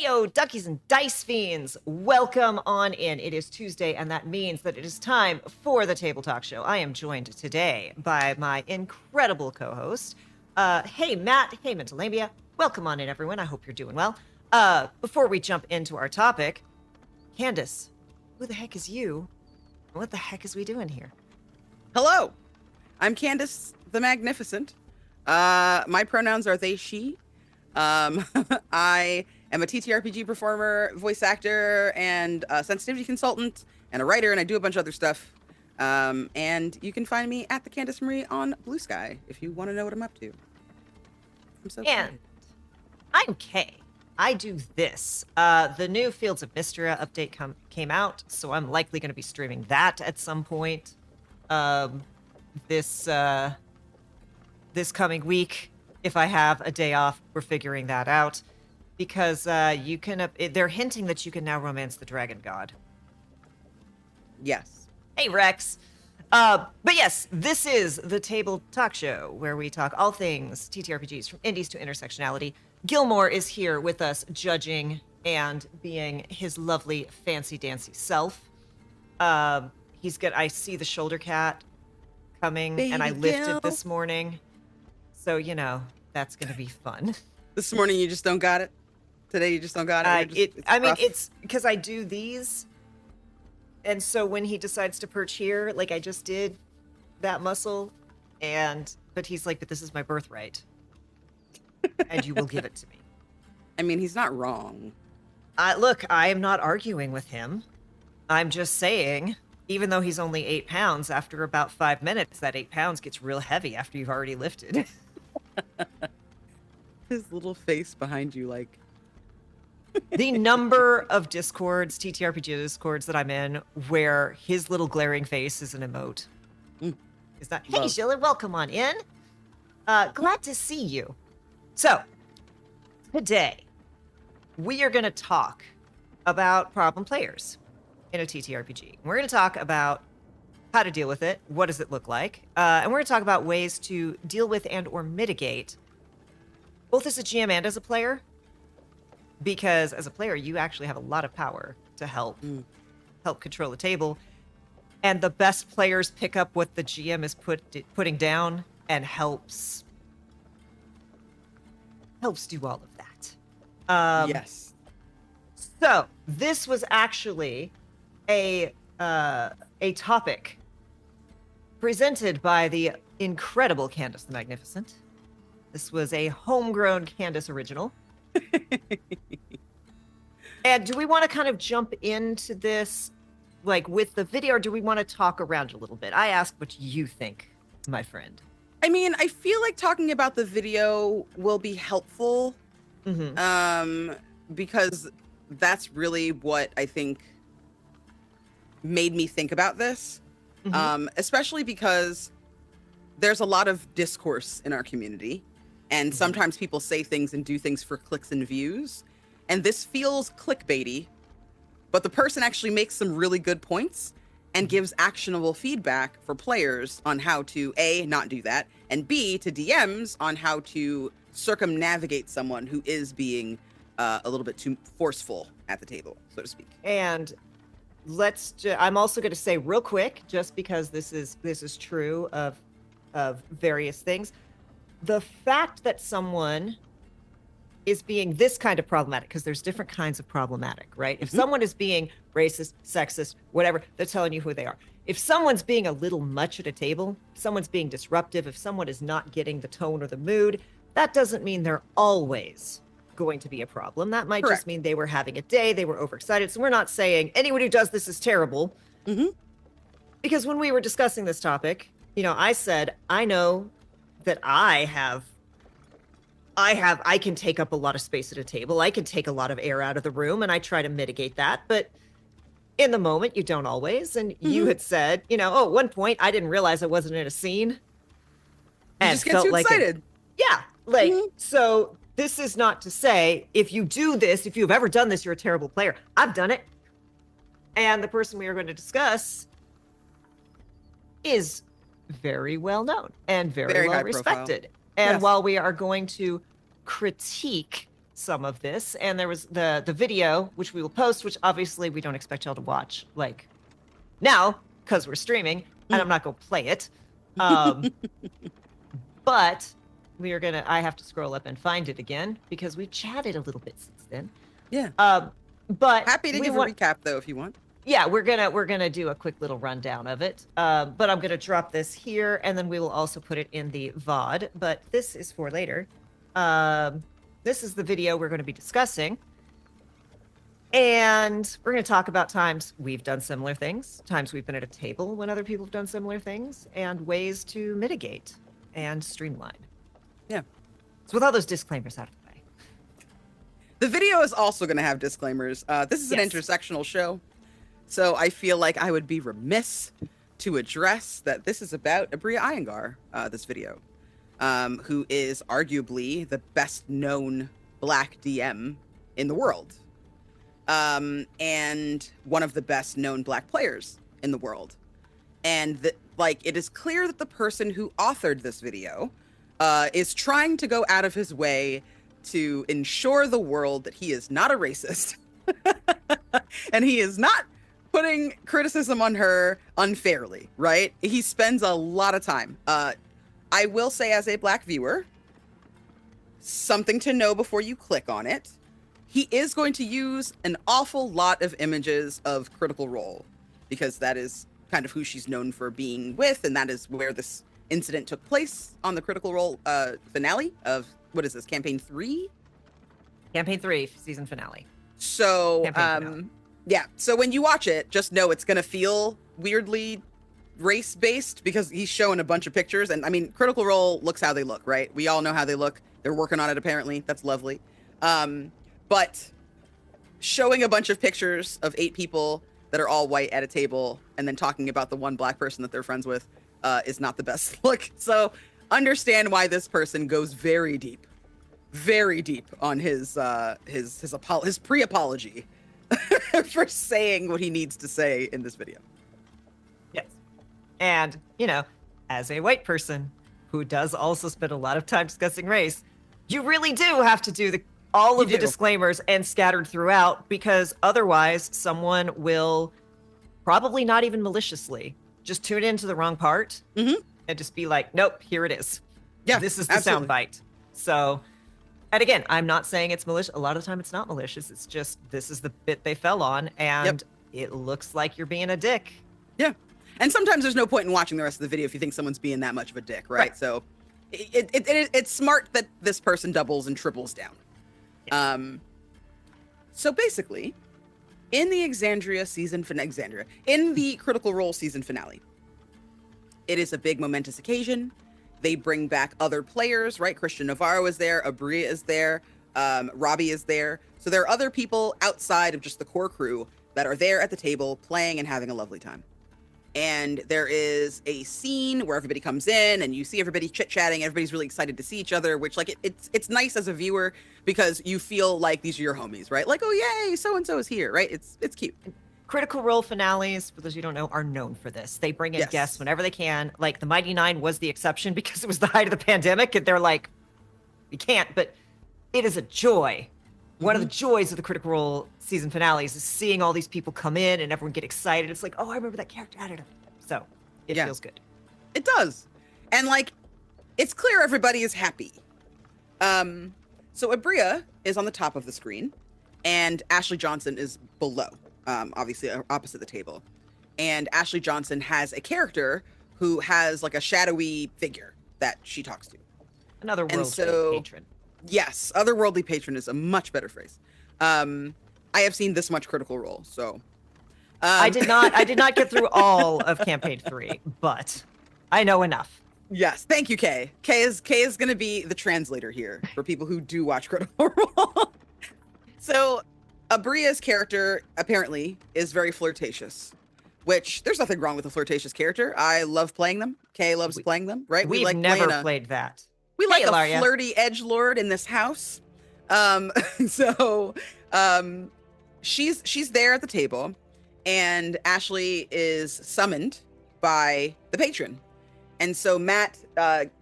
Heyo, duckies and dice fiends, welcome on in. It is Tuesday, and that means that it is time for the Table Talk Show. I am joined today by my incredible co-host. Hey, Matt. Hey, Mentalambia. Welcome on in, everyone. I hope you're doing well. Before we jump into our topic, Candace, who the heck is you? What the heck is we doing here? Hello, I'm Candace the Magnificent. My pronouns are they, she. I am a TTRPG performer, voice actor, and a sensitivity consultant, and a writer, and I do a bunch of other stuff. And you can find me at the Candace Marie on Blue Sky if you want to know what I'm up to. I'm so And I'm Kay. I do this. The new Fields of Mystria update came out, so I'm likely going to be streaming that at some point. This coming week, if I have a day off, we're figuring that out. Because you can, they're hinting that you can now romance the dragon god. Yes. Hey, Rex. But yes, this is the Table Talk Show, where we talk all things TTRPGs, from indies to intersectionality. Gilmore is here with us, judging and being his lovely, fancy-dancy self. He's good. I see the shoulder cat coming, Baby and I lifted Gil. this morning. So, you know, that's going to be fun. This morning you just don't got it. Today you just don't got it. It's because I do these. And so when he decides to perch here, like I just did that muscle, but he's like, but this is my birthright. And you will give it to me. I mean, he's not wrong. Look, I am not arguing with him. I'm just saying, even though he's only 8 pounds, after about 5 minutes, that 8 pounds gets real heavy after you've already lifted. His little face behind you, like. The number of Discords, TTRPG Discords that I'm in, where his little glaring face is an emote. Is that, hey, Sheila, welcome on in. Glad to see you. So, today, we are going to talk about problem players in a TTRPG. We're going to talk about how to deal with it, what does it look like, and we're going to talk about ways to deal with and or mitigate, both as a GM and as a player, because as a player, you actually have a lot of power to help control the table, and the best players pick up what the GM is putting down and helps do all of that. Yes. So this was actually a topic presented by the incredible Candace the Magnificent. This was a homegrown Candace original. And do we want to kind of jump into this, like with the video, or do we want to talk around a little bit? I ask what you think, my friend. I mean, I feel like talking about the video will be helpful, because that's really what I think made me think about this, especially because there's a lot of discourse in our community, and sometimes people say things and do things for clicks and views, and this feels clickbaity, but the person actually makes some really good points and gives actionable feedback for players on how to A, not do that, and B, to DMs on how to circumnavigate someone who is being a little bit too forceful at the table, so to speak. And I'm also going to say real quick, just because this is true of various things, the fact that someone is being this kind of problematic, because there's different kinds of problematic, right? If someone is being racist, sexist, whatever, they're telling you who they are. If someone's being a little much at a table, if someone's being disruptive, if someone is not getting the tone or the mood, that doesn't mean they're always going to be a problem. That might just mean they were having a day, they were overexcited. So we're not saying anyone who does this is terrible. Because when we were discussing this topic, you know, I said, I know that I can take up a lot of space at a table. I can take a lot of air out of the room, and I try to mitigate that. But in the moment, you don't always. And you had said, you know, at one point, I didn't realize I wasn't in a scene. You just get too excited. So this is not to say, if you do this, if you've ever done this, you're a terrible player. I've done it. And the person we are going to discuss is very well known and very well respected. And while we are going to critique some of this, and there was the video, which we will post, which obviously we don't expect y'all to watch like now because we're streaming, and I'm not gonna play it. But we are gonna. I have to scroll up and find it again because we've chatted a little bit since then. Yeah. But Happy to give a recap though if you want. Yeah, we're gonna do a quick little rundown of it. But I'm gonna drop this here, and then we will also put it in the VOD. But this is for later. This is the video we're going to be discussing, and we're going to talk about times we've done similar things, times we've been at a table when other people have done similar things, and ways to mitigate and streamline. Yeah. So with all those disclaimers out of the way, the video is also going to have disclaimers. This is an intersectional show. So I feel like I would be remiss to address that this is about Abria Iyengar, this video, who is arguably the best known Black DM in the world, and one of the best known Black players in the world. And it is clear that the person who authored this video is trying to go out of his way to ensure the world that he is not a racist and he is not putting criticism on her unfairly, right? He spends a lot of time. I will say, as a Black viewer, something to know before you click on it. He is going to use an awful lot of images of Critical Role because that is kind of who she's known for being with, and that is where this incident took place on the Critical Role finale of, what is this, Campaign 3? Campaign 3, season finale. So, yeah, so when you watch it, just know it's going to feel weirdly race-based because he's showing a bunch of pictures. And I mean, Critical Role looks how they look, right? We all know how they look. They're working on it, apparently. That's lovely. But showing a bunch of pictures of 8 people that are all white at a table and then talking about the one Black person that they're friends with is not the best look. So understand why this person goes very deep on his pre-apology for saying what he needs to say in this video. Yes. And, as a white person who does also spend a lot of time discussing race, you really do have to do all of the disclaimers and scattered throughout, because otherwise someone will probably not even maliciously just tune into the wrong part and just be like, nope, here it is. Yeah, this is the soundbite. So, and again, I'm not saying it's malicious. A lot of the time it's not malicious. It's just, this is the bit they fell on, and it looks like you're being a dick. Yeah. And sometimes there's no point in watching the rest of the video if you think someone's being that much of a dick, right? So it's smart that this person doubles and triples down. Yes. So basically, in the in the Critical Role season finale, it is a big momentous occasion. They bring back other players, right? Christian Navarro is there, Abria is there, Robbie is there. So there are other people outside of just the core crew that are there at the table playing and having a lovely time. And there is a scene where everybody comes in and you see everybody chit-chatting. Everybody's really excited to see each other, which it's nice as a viewer because you feel like these are your homies, right? Like, oh, yay, so-and-so is here, right? It's cute. Critical Role finales, for those you don't know, are known for this. They bring in guests whenever they can. Like, the Mighty Nine was the exception because it was the height of the pandemic, and they're like, we can't, but it is a joy. One of the joys of the Critical Role season finales is seeing all these people come in and everyone get excited. It's like, oh, I remember that character. So it feels good. It does. And it's clear everybody is happy. So Abria is on the top of the screen and Ashley Johnson is below, obviously opposite the table. And Ashley Johnson has a character who has a shadowy figure that she talks to. Another worldly patron. Yes, otherworldly patron is a much better phrase. I have seen this much Critical Role, so I did not get through all of Campaign 3, but I know enough. Yes, thank you, Kay. Kay is going to be the translator here for people who do watch Critical Role. So, Abria's character apparently is very flirtatious, which there's nothing wrong with a flirtatious character. I love playing them. Kay loves playing them, right? We've never played that. We like a flirty edgelord in this house. So she's there at the table, and Ashley is summoned by the patron. And so Matt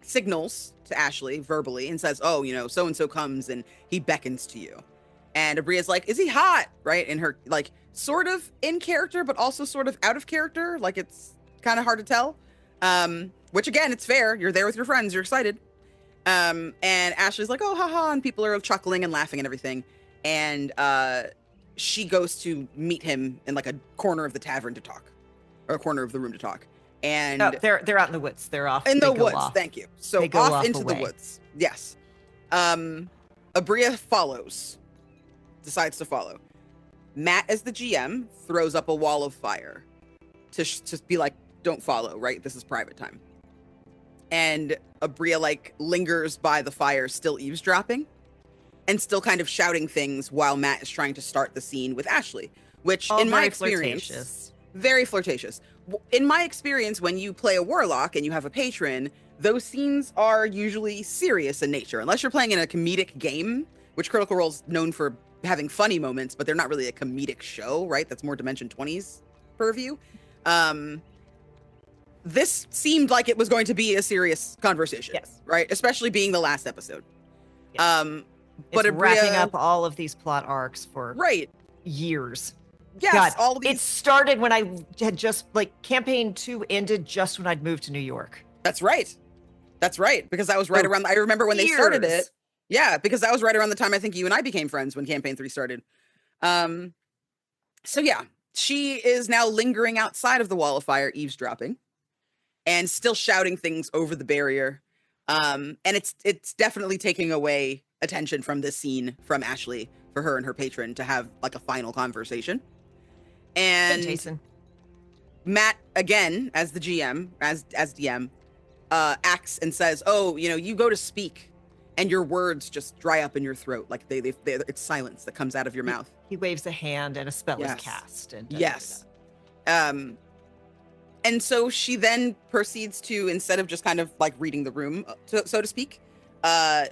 signals to Ashley verbally and says, oh, so and so comes and he beckons to you. And Abria's like, is he hot? Right? And her, like, sort of in character, but also sort of out of character. Like, it's kind of hard to tell. Which, again, it's fair. You're there with your friends. You're excited. And Ashley's like, oh, haha. And people are chuckling and laughing and everything. And she goes to meet him in, like, a corner of the tavern to talk. Or a corner of the room to talk. And they're out in the woods. They're off. In the woods. Thank you. So off into the woods. Yes. Abria follows. Decides to follow. Matt, as the GM, throws up a wall of fire to be like, don't follow, right? This is private time. And Abria, like, lingers by the fire, still eavesdropping and still kind of shouting things while Matt is trying to start the scene with Ashley, which in my experience, very flirtatious. In my experience, when you play a warlock and you have a patron, those scenes are usually serious in nature, unless you're playing in a comedic game, which Critical Role's known for having funny moments, but they're not really a comedic show, right? That's more Dimension 20's purview. This seemed like it was going to be a serious conversation, yes, right? Especially being the last episode. Yes. But it's wrapping up all of these plot arcs for years. Yes, God, all of these. It started when I had just, like, campaign 2 ended just when I'd moved to New York. That's right. That's right. Because that was right around, I remember when they started it. Yeah, because that was right around the time I think you and I became friends when campaign 3 started. So yeah, she is now lingering outside of the wall of fire, eavesdropping, and still shouting things over the barrier. And it's definitely taking away attention from this scene from Ashley for her and her patron to have, like, a final conversation. And Jason. Matt, again, as the GM, as DM, acts and says, oh, you go to speak and your words just dry up in your throat. Like it's silence that comes out of your mouth. He waves a hand and a spell is cast. And yes. And so she then proceeds to, instead of just kind of like reading the room, so to speak,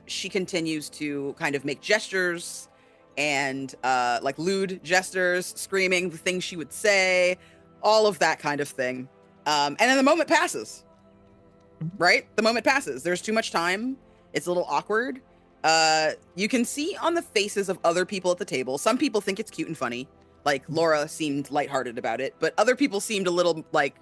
she continues to kind of make gestures and like lewd gestures, screaming the things she would say, all of that kind of thing. And then the moment passes, right? The moment passes. There's too much time. It's a little awkward. You can see on the faces of other people at the table. Some people think it's cute and funny. Like Laura seemed lighthearted about it, but other people seemed a little like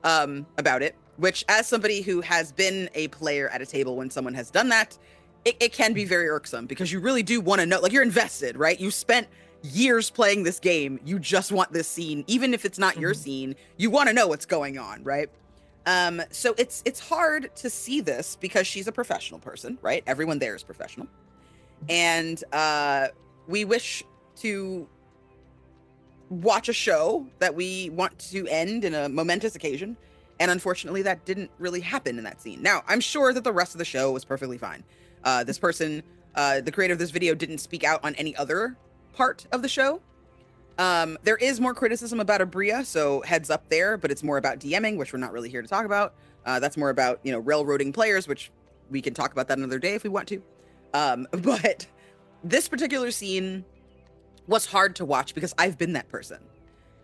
about it, which, as somebody who has been a player at a table when someone has done that, it can be very irksome because you really do want to know, like, you're invested, right? You spent years playing this game. You just want this scene, even if it's not your scene, you want to know what's going on, right? So it's hard to see this because she's a professional person, right? Everyone there is professional. And we wish to watch a show that we want to end in a momentous occasion. And unfortunately, that didn't really happen in that scene. Now, I'm sure that the rest of the show was perfectly fine. This person, the creator of this video, didn't speak out on any other part of the show. There is more criticism about Abria, so heads up there, but it's more about DMing, which we're not really here to talk about. That's more about, railroading players, which we can talk about that another day if we want to. But this particular scene was hard to watch because I've been that person.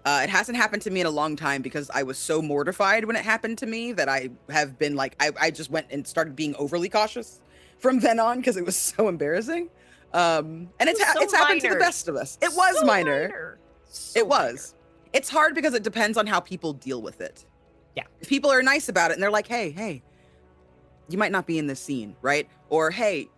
It hasn't happened to me in a long time because I was so mortified when it happened to me that I have been like, I just went and started being overly cautious from then on because it was so embarrassing. And it's happened to the best of us. It was minor. It was. It's hard because it depends on how people deal with it. Yeah. If people are nice about it and they're like, hey, you might not be in this scene, right? Or, hey,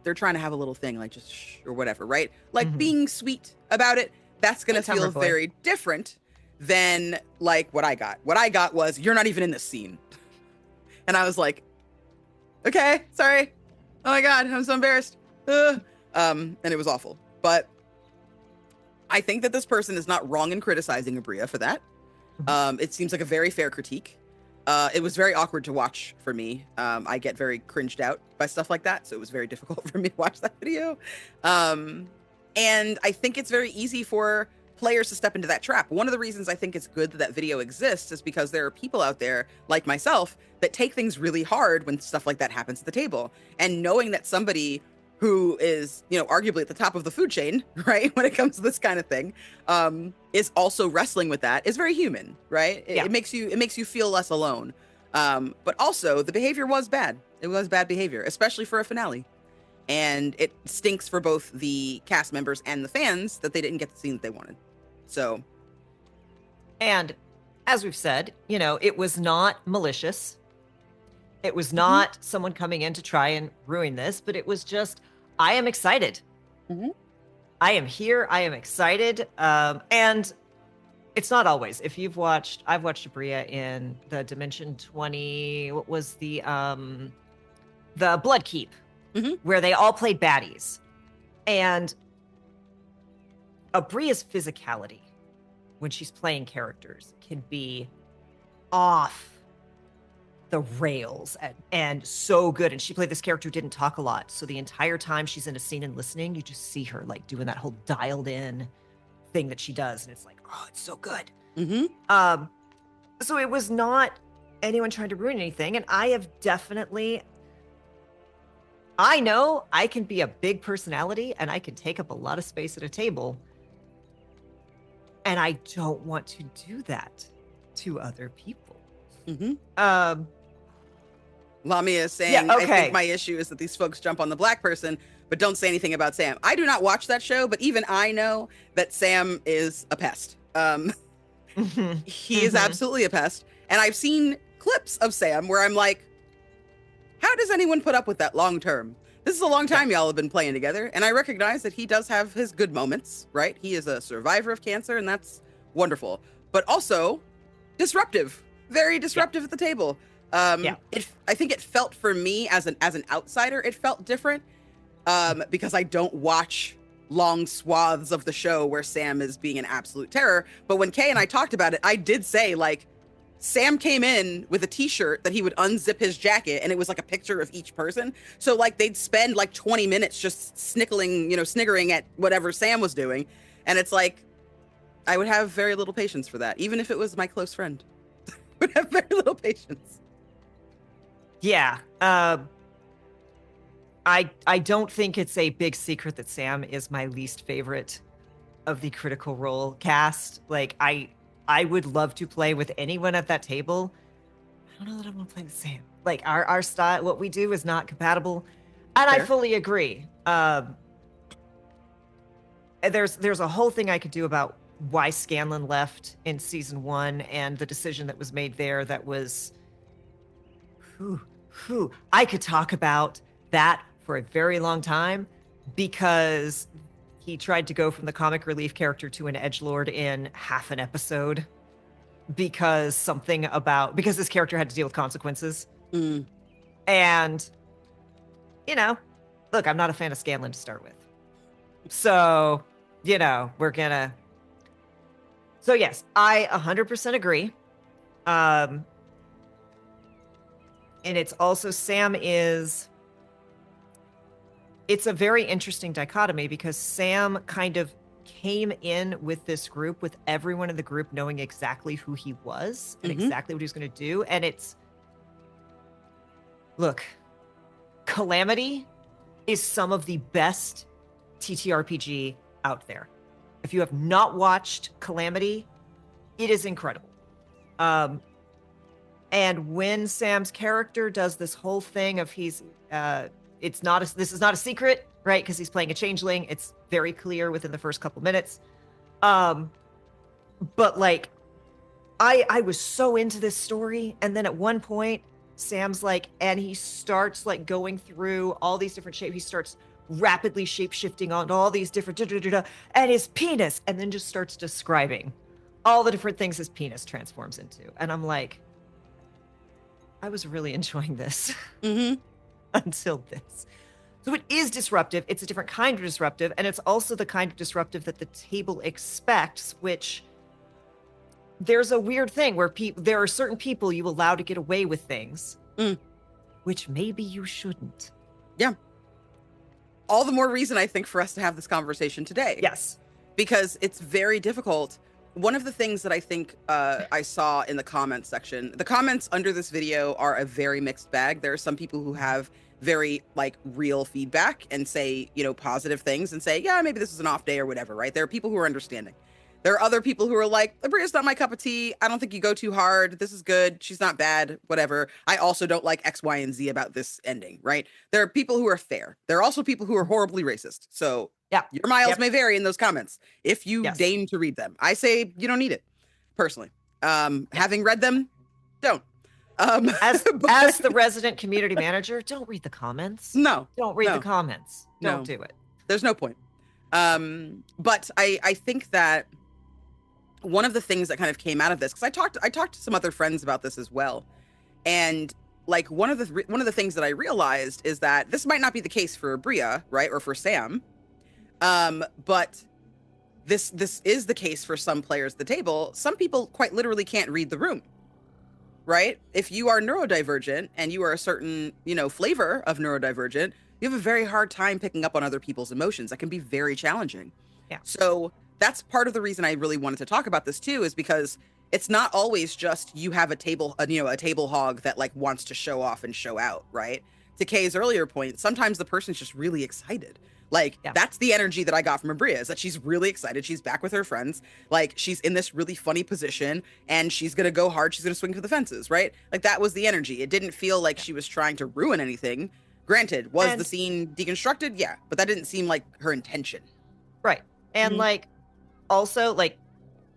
they're trying to have a little thing, like just shh, or whatever, right? Like being sweet about it, that's going to feel very different than like what I got. What I got was, you're not even in this scene. And I was like, okay, sorry. Oh my God, I'm so embarrassed. And it was awful. But I think that this person is not wrong in criticizing Abria for that. It seems like a very fair critique. It was very awkward to watch for me. I get very cringed out by stuff like that, so it was very difficult for me to watch that video. And I think it's very easy for players to step into that trap. One of the reasons I think it's good that that video exists is because there are people out there like myself that take things really hard when stuff like that happens at the table. And knowing that somebody who is, arguably at the top of the food chain, right, when it comes to this kind of thing, is also wrestling with that is very human, right? It makes you feel less alone. But also the behavior was bad. It was bad behavior, especially for a finale. And it stinks for both the cast members and the fans that they didn't get the scene that they wanted. So. And as we've said, it was not malicious. It was not someone coming in to try and ruin this, but it was just, I am excited. I am here. I am excited. And it's not always. If I've watched Abria in the Dimension 20, what was the Blood Keep, where they all played baddies. And Abria's physicality, when she's playing characters, can be off the rails and so good. And she played this character who didn't talk a lot. So the entire time she's in a scene and listening, you just see her like doing that whole dialed in thing that she does. And it's like, oh, it's so good. So it was not anyone trying to ruin anything. And I know I can be a big personality and I can take up a lot of space at a table. And I don't want to do that to other people. Lamia is saying, yeah, okay. I think my issue is that these folks jump on the black person, but don't say anything about Sam. I do not watch that show, but even I know that Sam is a pest. He is absolutely a pest. And I've seen clips of Sam where I'm like, how does anyone put up with that long term? This is a long time y'all have been playing together. And I recognize that he does have his good moments, right? He is a survivor of cancer, and that's wonderful. But also disruptive, very disruptive at the table. I think it felt for me as an outsider, it felt different because I don't watch long swaths of the show where Sam is being an absolute terror. But when Kay and I talked about it, I did say, like, Sam came in with a t-shirt that he would unzip his jacket and it was like a picture of each person. So like they'd spend like 20 minutes just sniggering at whatever Sam was doing. And it's like, I would have very little patience for that. Even if it was my close friend, I would have very little patience. Yeah. I don't think it's a big secret that Sam is my least favorite of the Critical Role cast. Like I would love to play with anyone at that table. I don't know that I want to play with Sam. Like our style, what we do is not compatible. And fair. I fully agree. There's a whole thing I could do about why Scanlan left in season 1 and the decision that was made there that was, I could talk about that for a very long time because he tried to go from the comic relief character to an edgelord in half an episode because this character had to deal with consequences. And, look, I'm not a fan of Scanlan to start with. So, so yes, I 100% agree. And it's also it's a very interesting dichotomy because Sam kind of came in with this group with everyone in the group knowing exactly who he was and exactly what he was going to do. And look, Calamity is some of the best TTRPG out there. If you have not watched Calamity, it is incredible. And when Sam's character does this whole thing of this is not a secret, right? Because he's playing a changeling. It's very clear within the first couple minutes. But like, I was so into this story. And then at one point, Sam's like, and he starts like going through all these different shapes. He starts rapidly shape-shifting on all these different, and his penis, and then just starts describing all the different things his penis transforms into. And I'm like, I was really enjoying this. Until this. So it is disruptive. It's a different kind of disruptive. And it's also the kind of disruptive that the table expects, which there's a weird thing where there are certain people you allow to get away with things, which maybe you shouldn't. Yeah. All the more reason, I think, for us to have this conversation today. Yes. Because it's very difficult. One of the things that I think I saw in the comments section, the comments under this video are a very mixed bag. There are some people who have very like real feedback and say, positive things and say, yeah, maybe this is an off day or whatever, right? There are people who are understanding. There are other people who are like, Bria's not my cup of tea. I don't think you go too hard. This is good. She's not bad. Whatever. I also don't like X, Y, and Z about this ending, right? There are people who are fair. There are also people who are horribly racist. So Yeah. your miles may vary in those comments if you Yes. deign to read them. I say you don't need it, personally. Having read them, don't. As the resident community manager, don't read the comments. No. Don't read the comments. Don't do it. There's no point. But I think that one of the things that kind of came out of this, because I talked to some other friends about this as well, and like one of the things that I realized is that this might not be the case for Bria, right, or for Sam, but this is the case for some players at the table. Some people quite literally can't read the room, right? If you are neurodivergent and you are a certain, flavor of neurodivergent, you have a very hard time picking up on other people's emotions. That can be very challenging. Yeah. So that's part of the reason I really wanted to talk about this too, is because it's not always just you have a table hog that like wants to show off and show out, right? To Kay's earlier point, sometimes the person's just really excited. Like, that's the energy that I got from Abria, is that she's really excited. She's back with her friends. Like, she's in this really funny position, and she's going to go hard. She's going to swing for the fences, right? Like, that was the energy. It didn't feel like she was trying to ruin anything. Granted, was the scene deconstructed? Yeah, but that didn't seem like her intention. Right. And, like, also, like,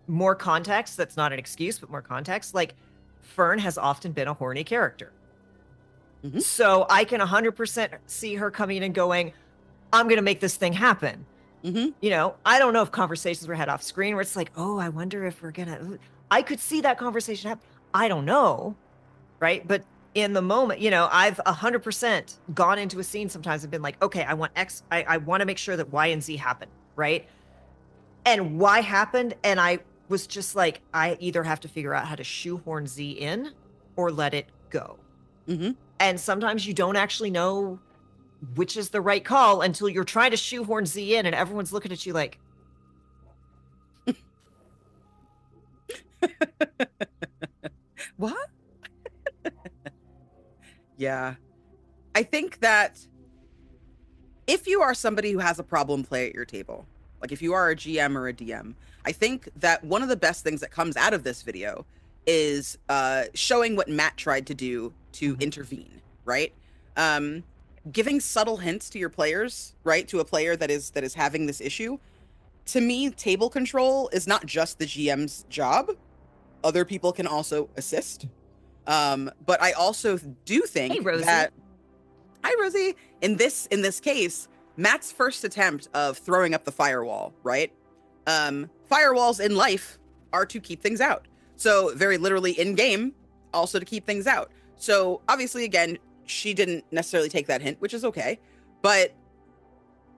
more context. That's not an excuse, but more context. Like, Fern has often been a horny character. So I can 100% see her coming in and going, I'm going to make this thing happen. I don't know if conversations were had off screen where it's like, oh, I wonder if we're going to, I could see that conversation happen. I don't know. Right. But in the moment, I've 100% gone into a scene sometimes and been like, okay, I want X. I want to make sure that Y and Z happen. Right. And Y happened. And I was just like, I either have to figure out how to shoehorn Z in or let it go. And sometimes you don't actually know which is the right call until you're trying to shoehorn Z in and everyone's looking at you like, what? Yeah. I think that if you are somebody who has a problem play at your table, like if you are a GM or a DM, I think that one of the best things that comes out of this video is showing what Matt tried to do to intervene, right? Giving subtle hints to your players, right? To a player that is having this issue. To me, table control is not just the GM's job. Other people can also assist. But I also do think that, hi Rosie, in this case, Matt's first attempt of throwing up the firewall, right? Firewalls in life are to keep things out. So very literally in game, also to keep things out. So obviously, again, she didn't necessarily take that hint, which is okay. But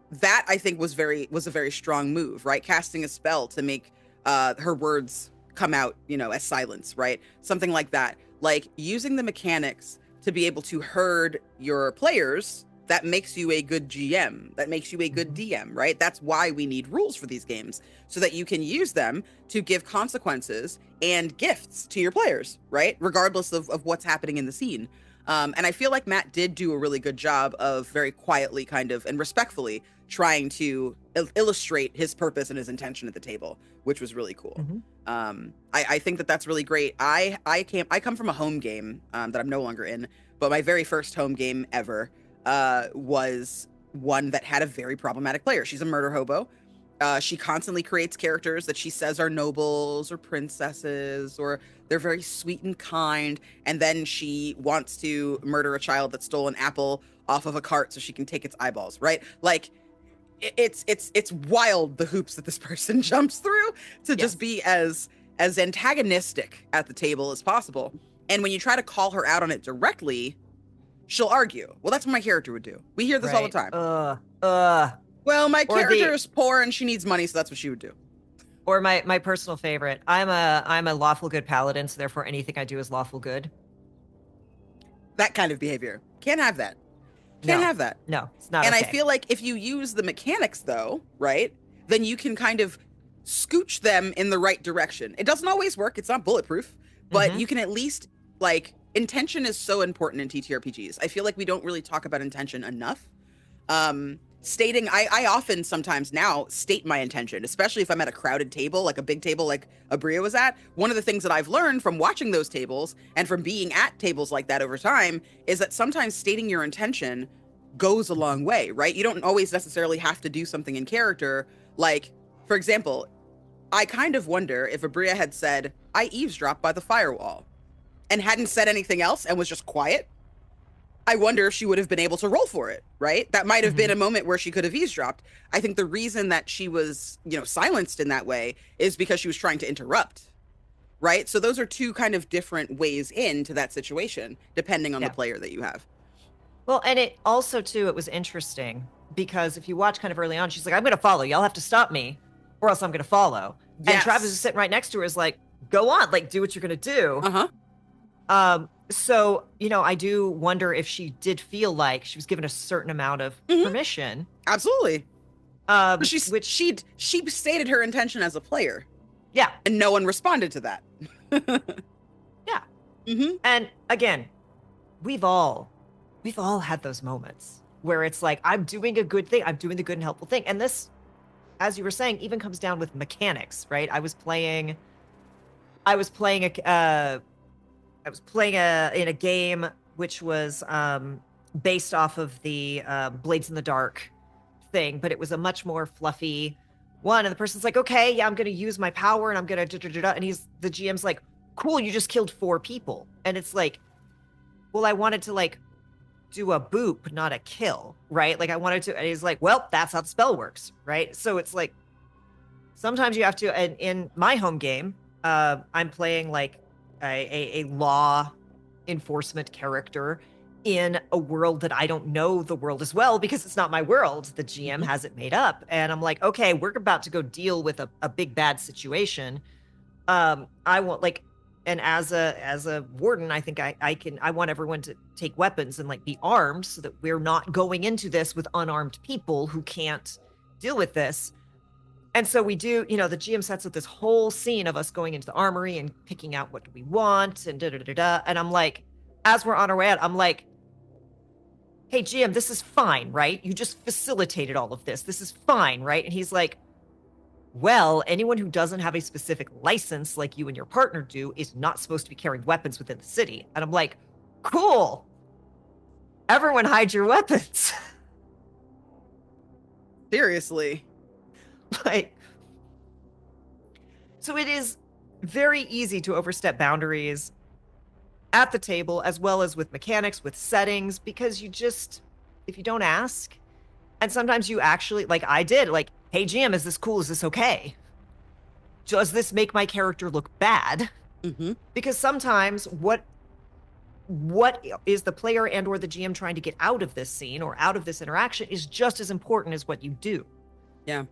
that I think was a very strong move, right? Casting a spell to make her words come out, as silence, right? Something like that. Like using the mechanics to be able to herd your players, that makes you a good GM, that makes you a good DM, right? That's why we need rules for these games, so that you can use them to give consequences and gifts to your players, right? Regardless of what's happening in the scene. And I feel like Matt did do a really good job of very quietly kind of and respectfully trying to illustrate his purpose and his intention at the table, which was really cool. I think that that's really great. I come from a home game that I'm no longer in, but my very first home game ever was one that had a very problematic player. She's a murder hobo. She constantly creates characters that she says are nobles or princesses, or they're very sweet and kind. And then she wants to murder a child that stole an apple off of a cart so she can take its eyeballs, right? Like it's wild, the hoops that this person jumps through to just be as antagonistic at the table as possible. And when you try to call her out on it directly, she'll argue. Well, that's what my character would do. We hear this all the time. Well, my character is poor and she needs money, so that's what she would do. Or my personal favorite. I'm a lawful good paladin, so therefore anything I do is lawful good. That kind of behavior. Can't have that. Can't have that. No, it's not. And okay. I feel like if you use the mechanics though, right, then you can kind of scooch them in the right direction. It doesn't always work. It's not bulletproof, but you can at least, like, intention is so important in TTRPGs. I feel like we don't really talk about intention enough. Stating, I often sometimes now state my intention, especially if I'm at a crowded table, like a big table like Abria was at. One of the things that I've learned from watching those tables and from being at tables like that over time is that sometimes stating your intention goes a long way, right? You don't always necessarily have to do something in character. Like, for example, I kind of wonder if Abria had said, I eavesdropped by the firewall, and hadn't said anything else and was just quiet, I wonder if she would have been able to roll for it, right? That might have been a moment where she could have eavesdropped. I think the reason that she was, silenced in that way is because she was trying to interrupt, right? So those are two kind of different ways into that situation, depending on the player that you have. Well, and it also, too, it was interesting because if you watch kind of early on, she's like, I'm going to follow. Y'all have to stop me or else I'm going to follow. Yes. And Travis is sitting right next to her is like, go on, like, do what you're going to do. So, I do wonder if she did feel like she was given a certain amount of permission. Absolutely. She stated her intention as a player. Yeah. And no one responded to that. Yeah. And again, we've all had those moments where it's like, I'm doing a good thing. I'm doing the good and helpful thing. And this, as you were saying, even comes down with mechanics, right? I was playing in a game which was based off of the Blades in the Dark thing, but it was a much more fluffy one. And the person's like, okay, yeah, I'm going to use my power and I'm going to, and the GM's like, cool, you just killed 4 people. And it's like, well, I wanted to like do a boop, not a kill, right? Like I wanted to, and he's like, well, that's how the spell works, right? So it's like, sometimes you have to, and in my home game, I'm playing like a law enforcement character in a world that I don't know the world as well because it's not my world. The GM has it made up. And I'm like, okay, we're about to go deal with a big bad situation. I want like, and as a warden, I think I want everyone to take weapons and like be armed so that we're not going into this with unarmed people who can't deal with this. And so we do, the GM sets up this whole scene of us going into the armory and picking out what do we want and da-da-da-da. And I'm like, as we're on our way out, I'm like, hey, GM, this is fine, right? You just facilitated all of this. This is fine, right? And he's like, well, anyone who doesn't have a specific license like you and your partner do is not supposed to be carrying weapons within the city. And I'm like, cool. Everyone hide your weapons. Seriously. Like, so it is very easy to overstep boundaries at the table as well as with mechanics, with settings, because if you don't ask, and sometimes you actually, like I did, like, hey, GM, is this cool? Is this okay? Does this make my character look bad? Because sometimes what is the player and or the GM trying to get out of this scene or out of this interaction is just as important as what you do. Yeah.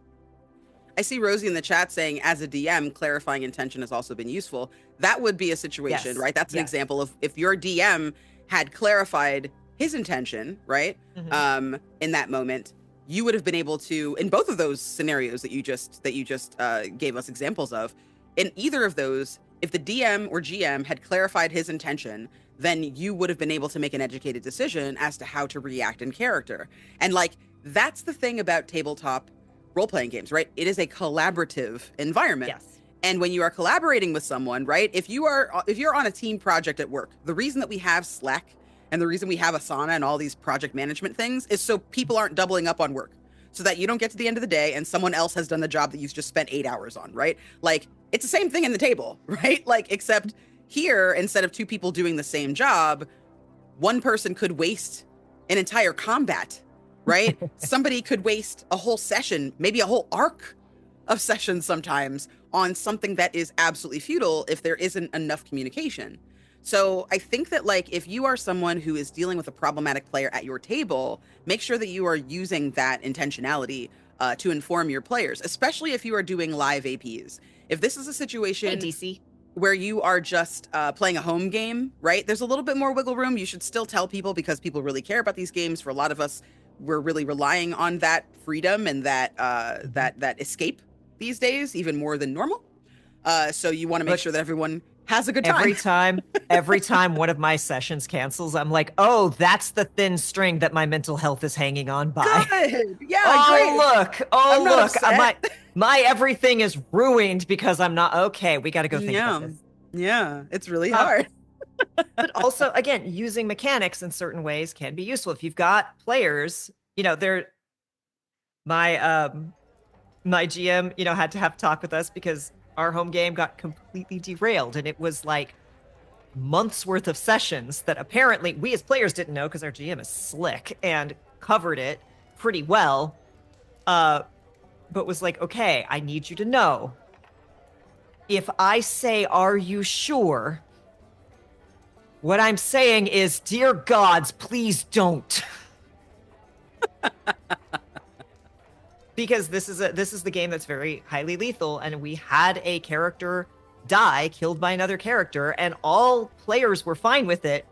I see Rosie in the chat saying, as a DM, clarifying intention has also been useful. That would be a situation, right? That's an example of if your DM had clarified his intention, right? In that moment, you would have been able to, in both of those scenarios that you just gave us examples of, in either of those, if the DM or GM had clarified his intention, then you would have been able to make an educated decision as to how to react in character. And like, that's the thing about tabletop role-playing games, right? It is a collaborative environment. Yes. And when you are collaborating with someone, right? If you're on a team project at work, the reason that we have Slack and the reason we have Asana and all these project management things is so people aren't doubling up on work, so that you don't get to the end of the day and someone else has done the job that you've just spent 8 hours on, right? Like, it's the same thing in the table, right? Like, except here, instead of 2 people doing the same job, one person could waste an entire combat, right? Somebody could waste a whole session, maybe a whole arc of sessions sometimes, on something that is absolutely futile if there isn't enough communication. So I think that, like, if you are someone who is dealing with a problematic player at your table, make sure that you are using that intentionality to inform your players, especially if you are doing live APs. If this is a situation Hey, DC. where you are just playing a home game, right? There's a little bit more wiggle room. You should still tell people because people really care about these games. For a lot of us, we're really relying on that freedom and that escape these days, even more than normal. So you want to make sure that everyone has a good time. Every time one of my sessions cancels, I'm like, oh, that's the thin string that my mental health is hanging on by. Good. Yeah, Oh, great. look. Oh, I'm not look. upset. My everything is ruined because I'm not okay. We got to go think about Yeah. this. Yeah, it's really Um, hard. but also, again, using mechanics in certain ways can be useful. If you've got players, they're my GM, had to have a talk with us because our home game got completely derailed, and it was like months worth of sessions that apparently we as players didn't know because our GM is slick and covered it pretty well. But was like, okay, I need you to know. If I say, are you sure? What I'm saying is, dear gods, please don't. Because this is the game that's very highly lethal, and we had a character die, killed by another character, and all players were fine with it.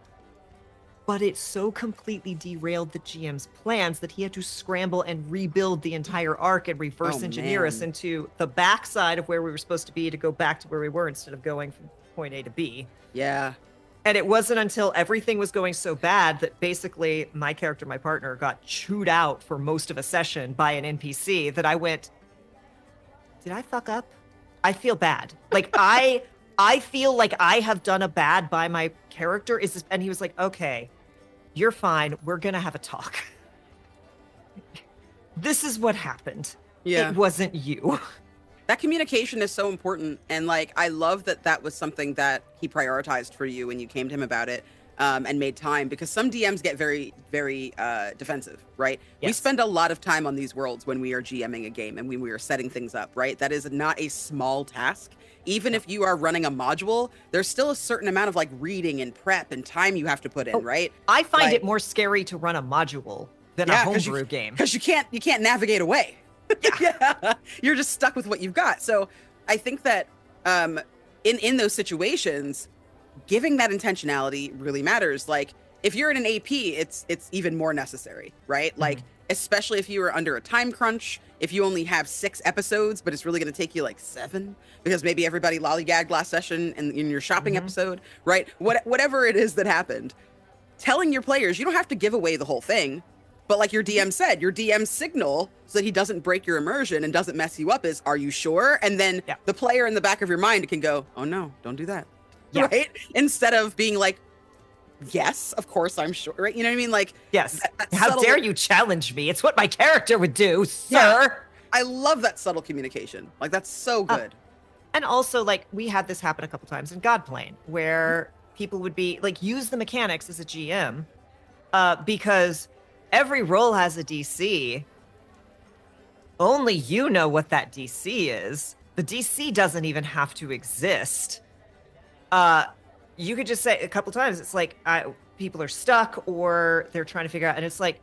But it so completely derailed the GM's plans that he had to scramble and rebuild the entire arc and reverse engineer us into the backside of where we were supposed to be to go back to where we were instead of going from point A to B. Yeah. And it wasn't until everything was going so bad that basically my character, my partner, got chewed out for most of a session by an NPC that I went, did I fuck up? I feel bad. Like I feel like I have done a bad by my character. And he was like, okay, you're fine. We're going to have a talk. This is what happened. Yeah. It wasn't you. That communication is so important. And like, I love that that was something that he prioritized for you when you came to him about it, and made time, because some DMs get very, very defensive, right? Yes. We spend a lot of time on these worlds when we are GMing a game and when we are setting things up, right? That is not a small task. Even if you are running a module, there's still a certain amount of like reading and prep and time you have to put in, right? I find it more scary to run a module than a homebrew game. Because you can't navigate away. Yeah. You're just stuck with what you've got. So I think that in those situations, giving that intentionality really matters. Like if you're in an AP, it's even more necessary, right? Mm-hmm. Like, especially if you are under a time crunch, if you only have 6 episodes, but it's really going to take you like 7 because maybe everybody lollygagged last session and in your shopping episode, right? Whatever it is that happened, telling your players, you don't have to give away the whole thing. But like your DM said, your DM's signal so that he doesn't break your immersion and doesn't mess you up is, are you sure? And then the player in the back of your mind can go, oh no, don't do that. Yeah. Right? Instead of being like, yes, of course I'm sure. Right? You know what I mean? Like, yes. How dare you challenge me? It's what my character would do, sir. Yeah. I love that subtle communication. Like, that's so good. And also, like, we had this happen a couple times in Godplane where people would be like, use the mechanics as a GM because every role has a DC. Only you know what that DC is. The DC doesn't even have to exist. You could just say a couple times, it's like people are stuck or they're trying to figure out, and it's like,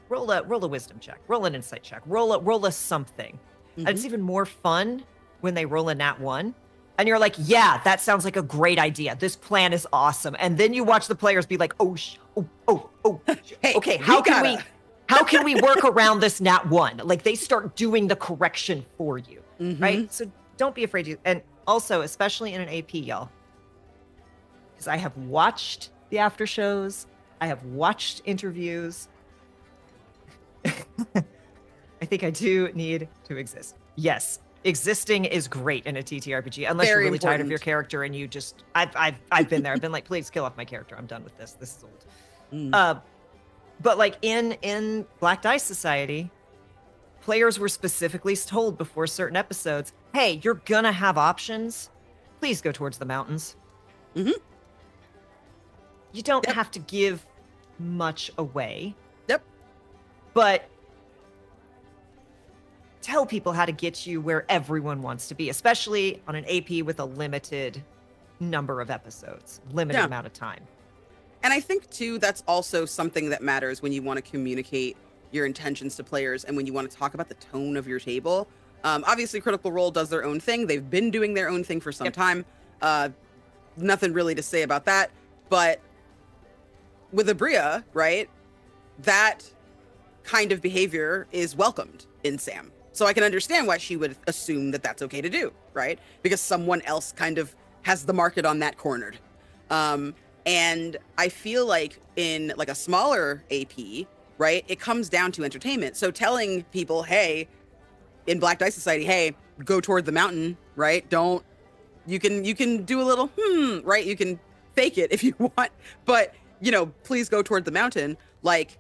roll a wisdom check, roll an insight check, roll a something. And it's even more fun when they roll a nat 1. And you're like, yeah, that sounds like a great idea. This plan is awesome. And then you watch the players be like, oh, hey, okay, how can we work around this nat 1? Like they start doing the correction for you, right? So don't be afraid to. And also, especially in an AP, y'all, because I have watched the after shows, I have watched interviews. I think I do need to exist. Yes, existing is great in a TTRPG, unless you're really tired of your character and you just. I've been there. I've been like, please kill off my character. I'm done with this. This is old. But like in Black Dice Society, players were specifically told before certain episodes, hey, you're gonna have options. Please go towards the mountains. You don't have to give much away. But tell people how to get you where everyone wants to be, especially on an AP with a limited number of episodes, limited amount of time. And I think, too, that's also something that matters when you want to communicate your intentions to players and when you want to talk about the tone of your table. Obviously, Critical Role does their own thing. They've been doing their own thing for some time. Nothing really to say about that. But with Abria, right, that kind of behavior is welcomed in Sam. So I can understand why she would assume that that's okay to do, right? Because someone else kind of has the market on that cornered. And I feel like in like a smaller AP, right, it comes down to entertainment. So telling people, hey, in Black Dice Society, hey, go toward the mountain, right? Don't, you can do a little, right? You can fake it if you want, but, you know, please go toward the mountain. Like,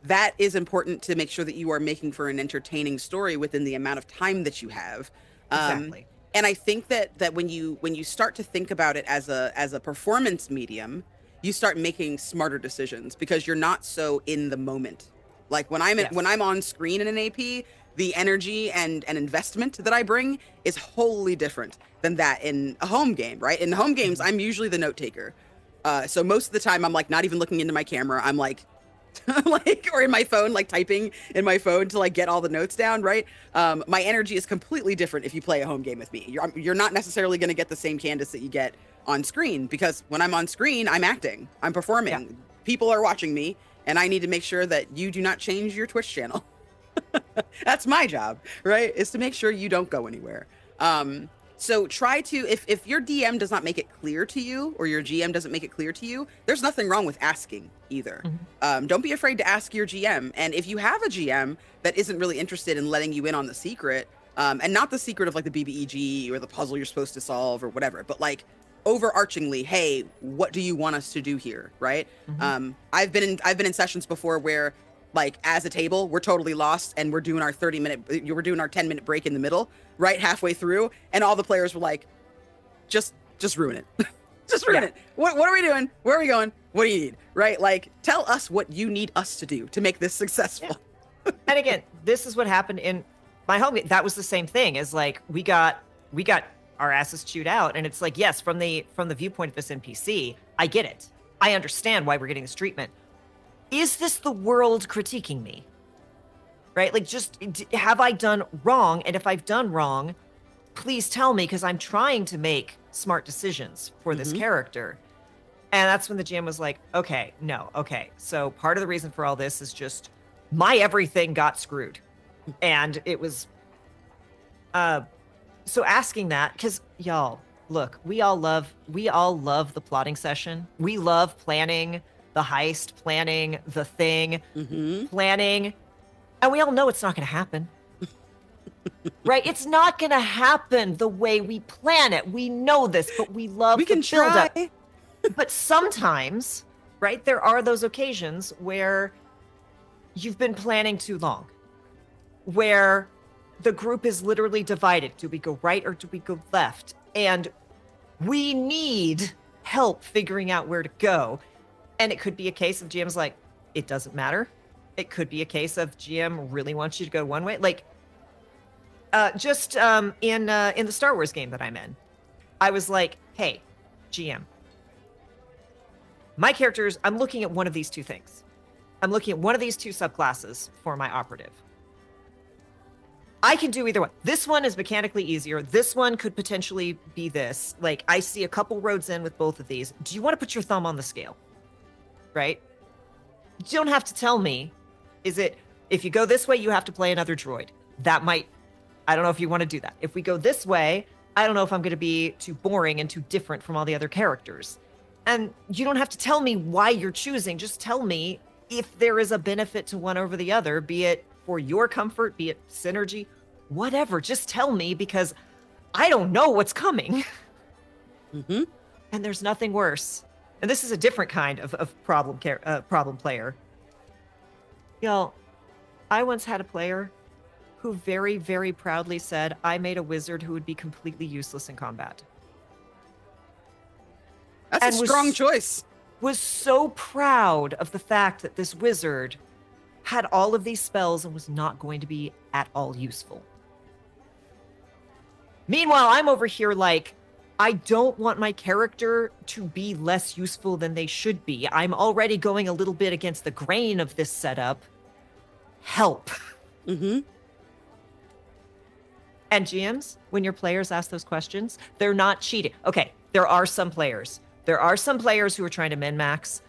that is important to make sure that you are making for an entertaining story within the amount of time that you have. Exactly. And I think that when you start to think about it as a performance medium, you start making smarter decisions because you're not so in the moment. Like when I'm on screen in an AP, the energy and investment that I bring is wholly different than that in a home game, right? In home games, I'm usually the note taker. So most of the time I'm like not even looking into my camera. I'm like like, or in my phone, like typing in my phone to like get all the notes down, right? My energy is completely different if you play a home game with me. You're not necessarily going to get the same Candace that you get on screen, because when I'm on screen, I'm acting, I'm performing. Yeah. People are watching me, and I need to make sure that you do not change your Twitch channel. That's my job, right? Is to make sure you don't go anywhere. So try to, if your DM does not make it clear to you, or your GM doesn't make it clear to you, there's nothing wrong with asking either. Don't be afraid to ask your GM. And if you have a GM that isn't really interested in letting you in on the secret, and not the secret of like the BBEG or the puzzle you're supposed to solve or whatever, but like overarchingly, hey, what do you want us to do here, right? I've been in sessions before where, like, as a table, we're totally lost and we're doing our 10-minute break in the middle, right halfway through, and all the players were like, just ruin it. Just ruin it. What are we doing? Where are we going? What do you need? Right? Like, tell us what you need us to do to make this successful. And again, this is what happened in my home game. That was the same thing, is like we got our asses chewed out, and it's like, yes, from the viewpoint of this NPC, I get it. I understand why we're getting this treatment. Is this the world critiquing me? Right? Like, just have I done wrong? And if I've done wrong, please tell me, because I'm trying to make smart decisions for this character. And that's when the GM was like, okay, no, okay. So part of the reason for all this is just my everything got screwed. And it was, so asking that, because y'all, look, we all love the plotting session. We love planning the heist, planning the thing, planning, and we all know it's not going to happen. Right? It's not going to happen the way we plan it. We know this, but we love the build-up. But sometimes, right, there are those occasions where you've been planning too long, where the group is literally divided. Do we go right or do we go left? And we need help figuring out where to go. And it could be a case of GM's like, it doesn't matter. It could be a case of GM really wants you to go one way. Like, just in the Star Wars game that I'm in, I was like, hey, GM, my characters, I'm looking at one of these two things. I'm looking at one of these two subclasses for my operative. I can do either one. This one is mechanically easier. This one could potentially be this. Like, I see a couple roads in with both of these. Do you want to put your thumb on the scale? Right? You don't have to tell me. Is it, if you go this way, you have to play another droid. That might, I don't know if you want to do that. If we go this way, I don't know if I'm going to be too boring and too different from all the other characters. And you don't have to tell me why you're choosing. Just tell me if there is a benefit to one over the other, be it for your comfort, be it synergy, whatever. Just tell me, because I don't know what's coming. And there's nothing worse. And this is a different kind of problem player. Y'all, I once had a player who very, very proudly said, I made a wizard who would be completely useless in combat. That's a strong choice. Was so proud of the fact that this wizard had all of these spells and was not going to be at all useful. Meanwhile, I'm over here like, I don't want my character to be less useful than they should be. I'm already going a little bit against the grain of this setup. Help. And GMs, when your players ask those questions, they're not cheating. Okay, there are some players. There are some players who are trying to min-max.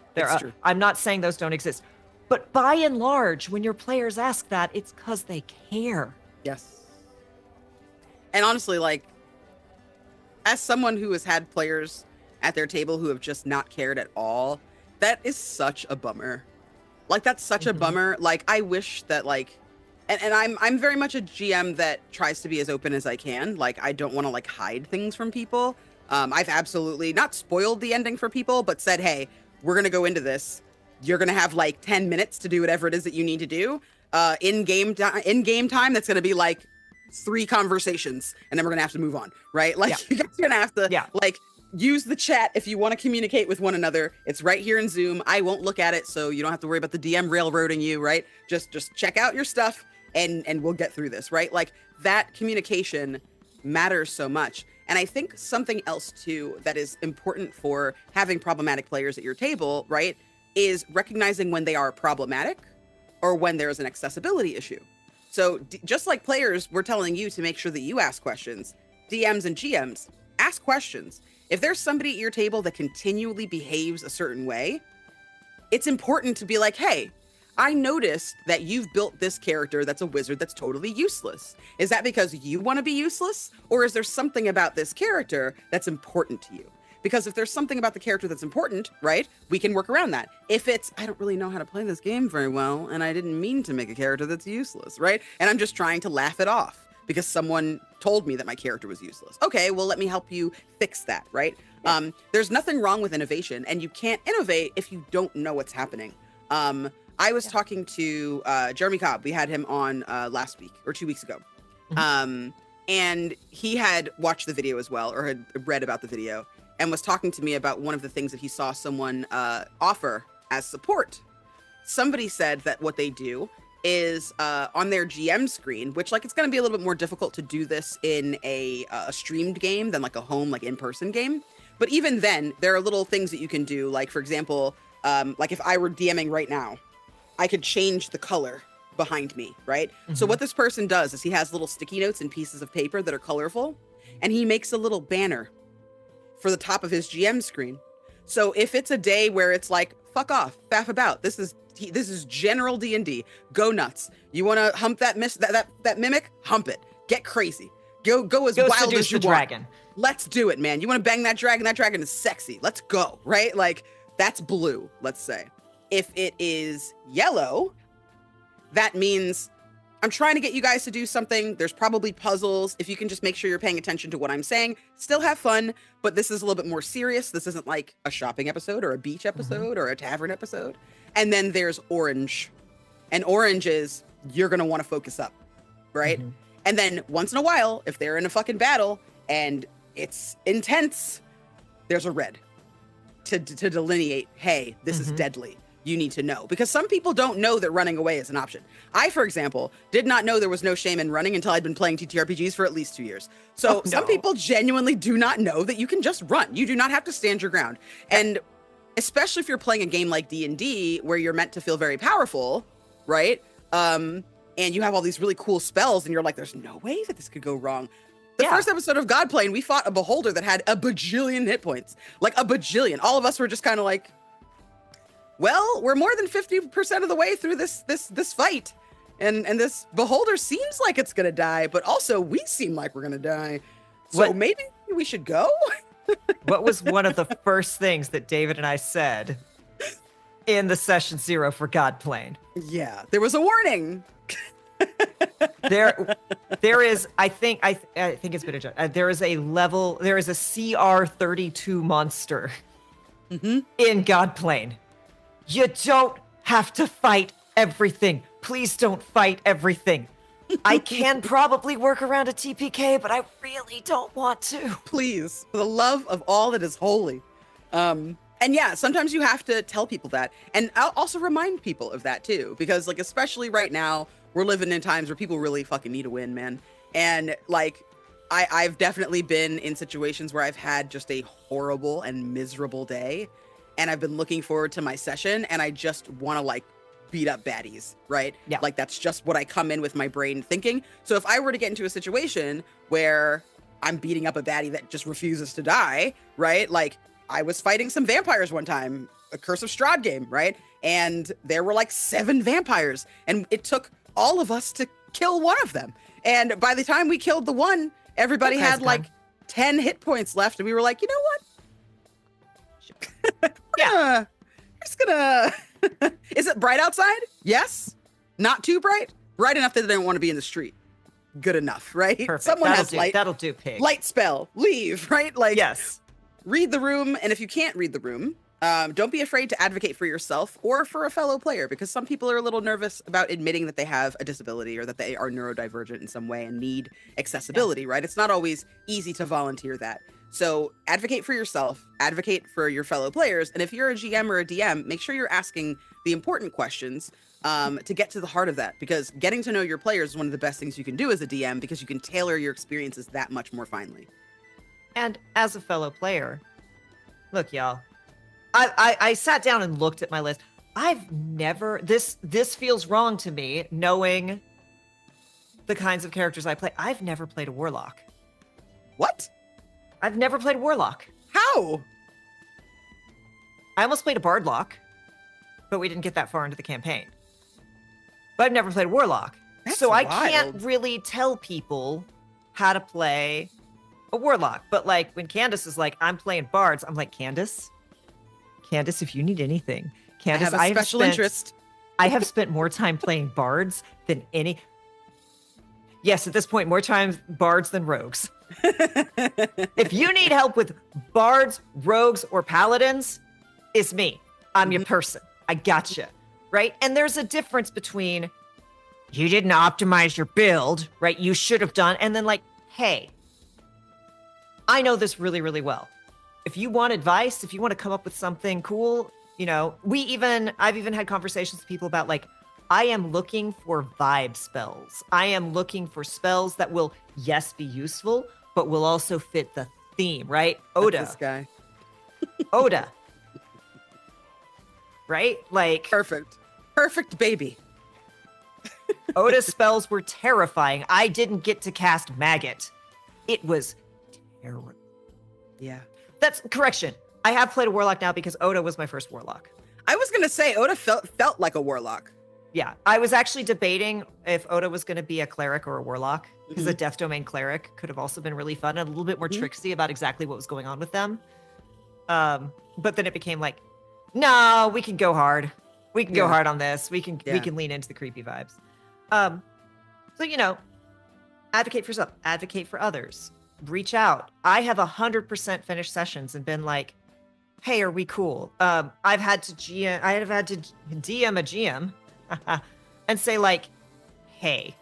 I'm not saying those don't exist. But by and large, when your players ask that, it's because they care. Yes. And honestly, like, as someone who has had players at their table who have just not cared at all, that is such a bummer. Like, that's such a bummer. Like, I wish that, like, and I'm very much a GM that tries to be as open as I can. Like, I don't want to, like, hide things from people. I've absolutely not spoiled the ending for people, but said, hey, we're going to go into this. You're going to have, like, 10 minutes to do whatever it is that you need to do. In game time, that's going to be, like, 3 conversations, and then we're going to have to move on, right? Like, you guys are going to have to, like, use the chat if you want to communicate with one another. It's right here in Zoom. I won't look at it, so you don't have to worry about the DM railroading you, right? Just check out your stuff, and we'll get through this, right? Like, that communication matters so much. And I think something else, too, that is important for having problematic players at your table, right, is recognizing when they are problematic or when there is an accessibility issue. So just like players, we're telling you to make sure that you ask questions. DMs and GMs, ask questions. If there's somebody at your table that continually behaves a certain way, it's important to be like, hey, I noticed that you've built this character that's a wizard that's totally useless. Is that because you want to be useless? Or is there something about this character that's important to you? Because if there's something about the character that's important, right, we can work around that. If it's, I don't really know how to play this game very well, and I didn't mean to make a character that's useless, right? And I'm just trying to laugh it off because someone told me that my character was useless. Okay, well, let me help you fix that, right? Yeah. There's nothing wrong with innovation, and you can't innovate if you don't know what's happening. I was talking to Jeremy Cobb. We had him on last week or 2 weeks ago. And he had watched the video as well, or had read about the video, and was talking to me about one of the things that he saw someone offer as support. Somebody said that what they do is on their GM screen, which, like, it's going to be a little bit more difficult to do this in a streamed game than like a home, like in-person game. But even then, there are little things that you can do. Like, for example, like if I were DMing right now, I could change the color behind me, right? So what this person does is he has little sticky notes and pieces of paper that are colorful, and he makes a little banner for the top of his GM screen. So if it's a day where it's like, fuck off, faff about, this is general D&D, go nuts. You want to hump that mimic? Hump it. Get crazy. Go as wild as you want. Dragon. Let's do it, man. You want to bang that dragon? That dragon is sexy. Let's go, right? Like, that's blue, let's say. If it is yellow, that means I'm trying to get you guys to do something. There's probably puzzles. If you can just make sure you're paying attention to what I'm saying, still have fun, but this is a little bit more serious. This isn't like a shopping episode or a beach episode or a tavern episode. And then there's orange. And orange is you're going to want to focus up, right? And then once in a while, if they're in a fucking battle and it's intense, there's a red to delineate, hey, this is deadly. You need to know, because some people don't know that running away is an option. I, for example, did not know there was no shame in running until I'd been playing TTRPGs for at least 2 years. So some people genuinely do not know that you can just run. You do not have to stand your ground. And especially if you're playing a game like D&D where you're meant to feel very powerful, right? And you have all these really cool spells and you're like, there's no way that this could go wrong. The first episode of Godplane, we fought a beholder that had a bajillion hit points. Like a bajillion. All of us were just kind of like, well, we're more than 50% of the way through this fight. And this beholder seems like it's going to die, but also we seem like we're going to die. So maybe we should go? What was one of the first things that David and I said in the session 0 for Godplane? Yeah, there was a warning. There is, I think it's been adjusted. There is a CR32 monster in Godplane. You don't have to fight everything. Please don't fight everything. I can probably work around a TPK, but I really don't want to. Please, for the love of all that is holy. And yeah, sometimes you have to tell people that. And I'll also remind people of that too, because like, especially right now, we're living in times where people really fucking need a win, man. And like, I've definitely been in situations where I've had just a horrible and miserable day. And I've been looking forward to my session and I just want to like beat up baddies, right? Yeah. Like that's just what I come in with my brain thinking. So if I were to get into a situation where I'm beating up a baddie that just refuses to die, right? Like I was fighting some vampires one time, a Curse of Strahd game, right? And there were like 7 vampires and it took all of us to kill one of them. And by the time we killed the one, everybody had like 10 hit points left, and we were like, you know what? Yeah. We're just gonna. Is it bright outside? Yes. Not too bright. Bright enough that they don't want to be in the street. Good enough, right? Perfect. Someone that'll has do. light. That'll do, pig. Light spell. Leave, right? Like, yes. Read the room, and if you can't read the room, don't be afraid to advocate for yourself or for a fellow player, because some people are a little nervous about admitting that they have a disability or that they are neurodivergent in some way and need accessibility, right? It's not always easy to volunteer that. So advocate for yourself, advocate for your fellow players, and if you're a GM or a DM, make sure you're asking the important questions to get to the heart of that, because getting to know your players is one of the best things you can do as a DM, because you can tailor your experiences that much more finely. And as a fellow player, look, y'all, I sat down and looked at my list. I've never, this feels wrong to me, knowing the kinds of characters I play. I've never played a warlock. What? I've never played a warlock. How? I almost played a bardlock, but we didn't get that far into the campaign. But I've never played a warlock. That's so I wild. can't really tell people how to play a warlock. But like when Candace is like, I'm playing bards, I'm like, Candace, if you need anything, Candace, I have a special interest. I have spent more time playing bards than any. Yes, at this point, more times bards than rogues. If you need help with bards, rogues, or paladins, it's me. I'm your person. I gotcha. Right? And there's a difference between you didn't optimize your build, right? You should have done. And then like, hey, I know this really, really well. If you want advice, if you want to come up with something cool, you know, I've even had conversations with people about like, I am looking for vibe spells. I am looking for spells that will, yes, be useful, but will also fit the theme, right? Oda. That's this guy. Oda. Right? Like. Perfect baby. Oda's spells were terrifying. I didn't get to cast Maggot. It was terrible. Yeah. That's correction. I have played a warlock now because Oda was my first warlock. I was gonna say Oda felt like a warlock. Yeah, I was actually debating if Oda was going to be a cleric or a warlock, because a Death Domain cleric could have also been really fun and a little bit more tricksy about exactly what was going on with them. But then it became like, no, we can go hard. We can go hard on this. We can lean into the creepy vibes. So you know, advocate for yourself, advocate for others, reach out. I have 100% finished sessions and been like, hey, are we cool? I've had to DM a GM. And say like, hey,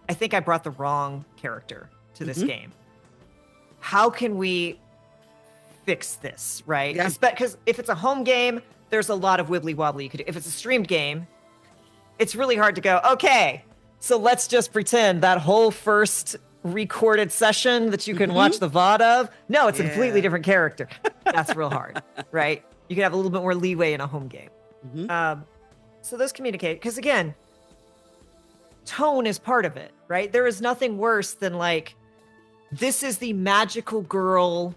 I think I brought the wrong character to this game. How can we fix this, right? Yeah. Because if it's a home game, there's a lot of wibbly wobbly you could do. If it's a streamed game, it's really hard to go, okay, so let's just pretend that whole first recorded session that you can watch the VOD of. No, it's a completely different character. That's real hard, right? You can have a little bit more leeway in a home game. So those communicate, because again, tone is part of it, right? There is nothing worse than like, this is the magical girl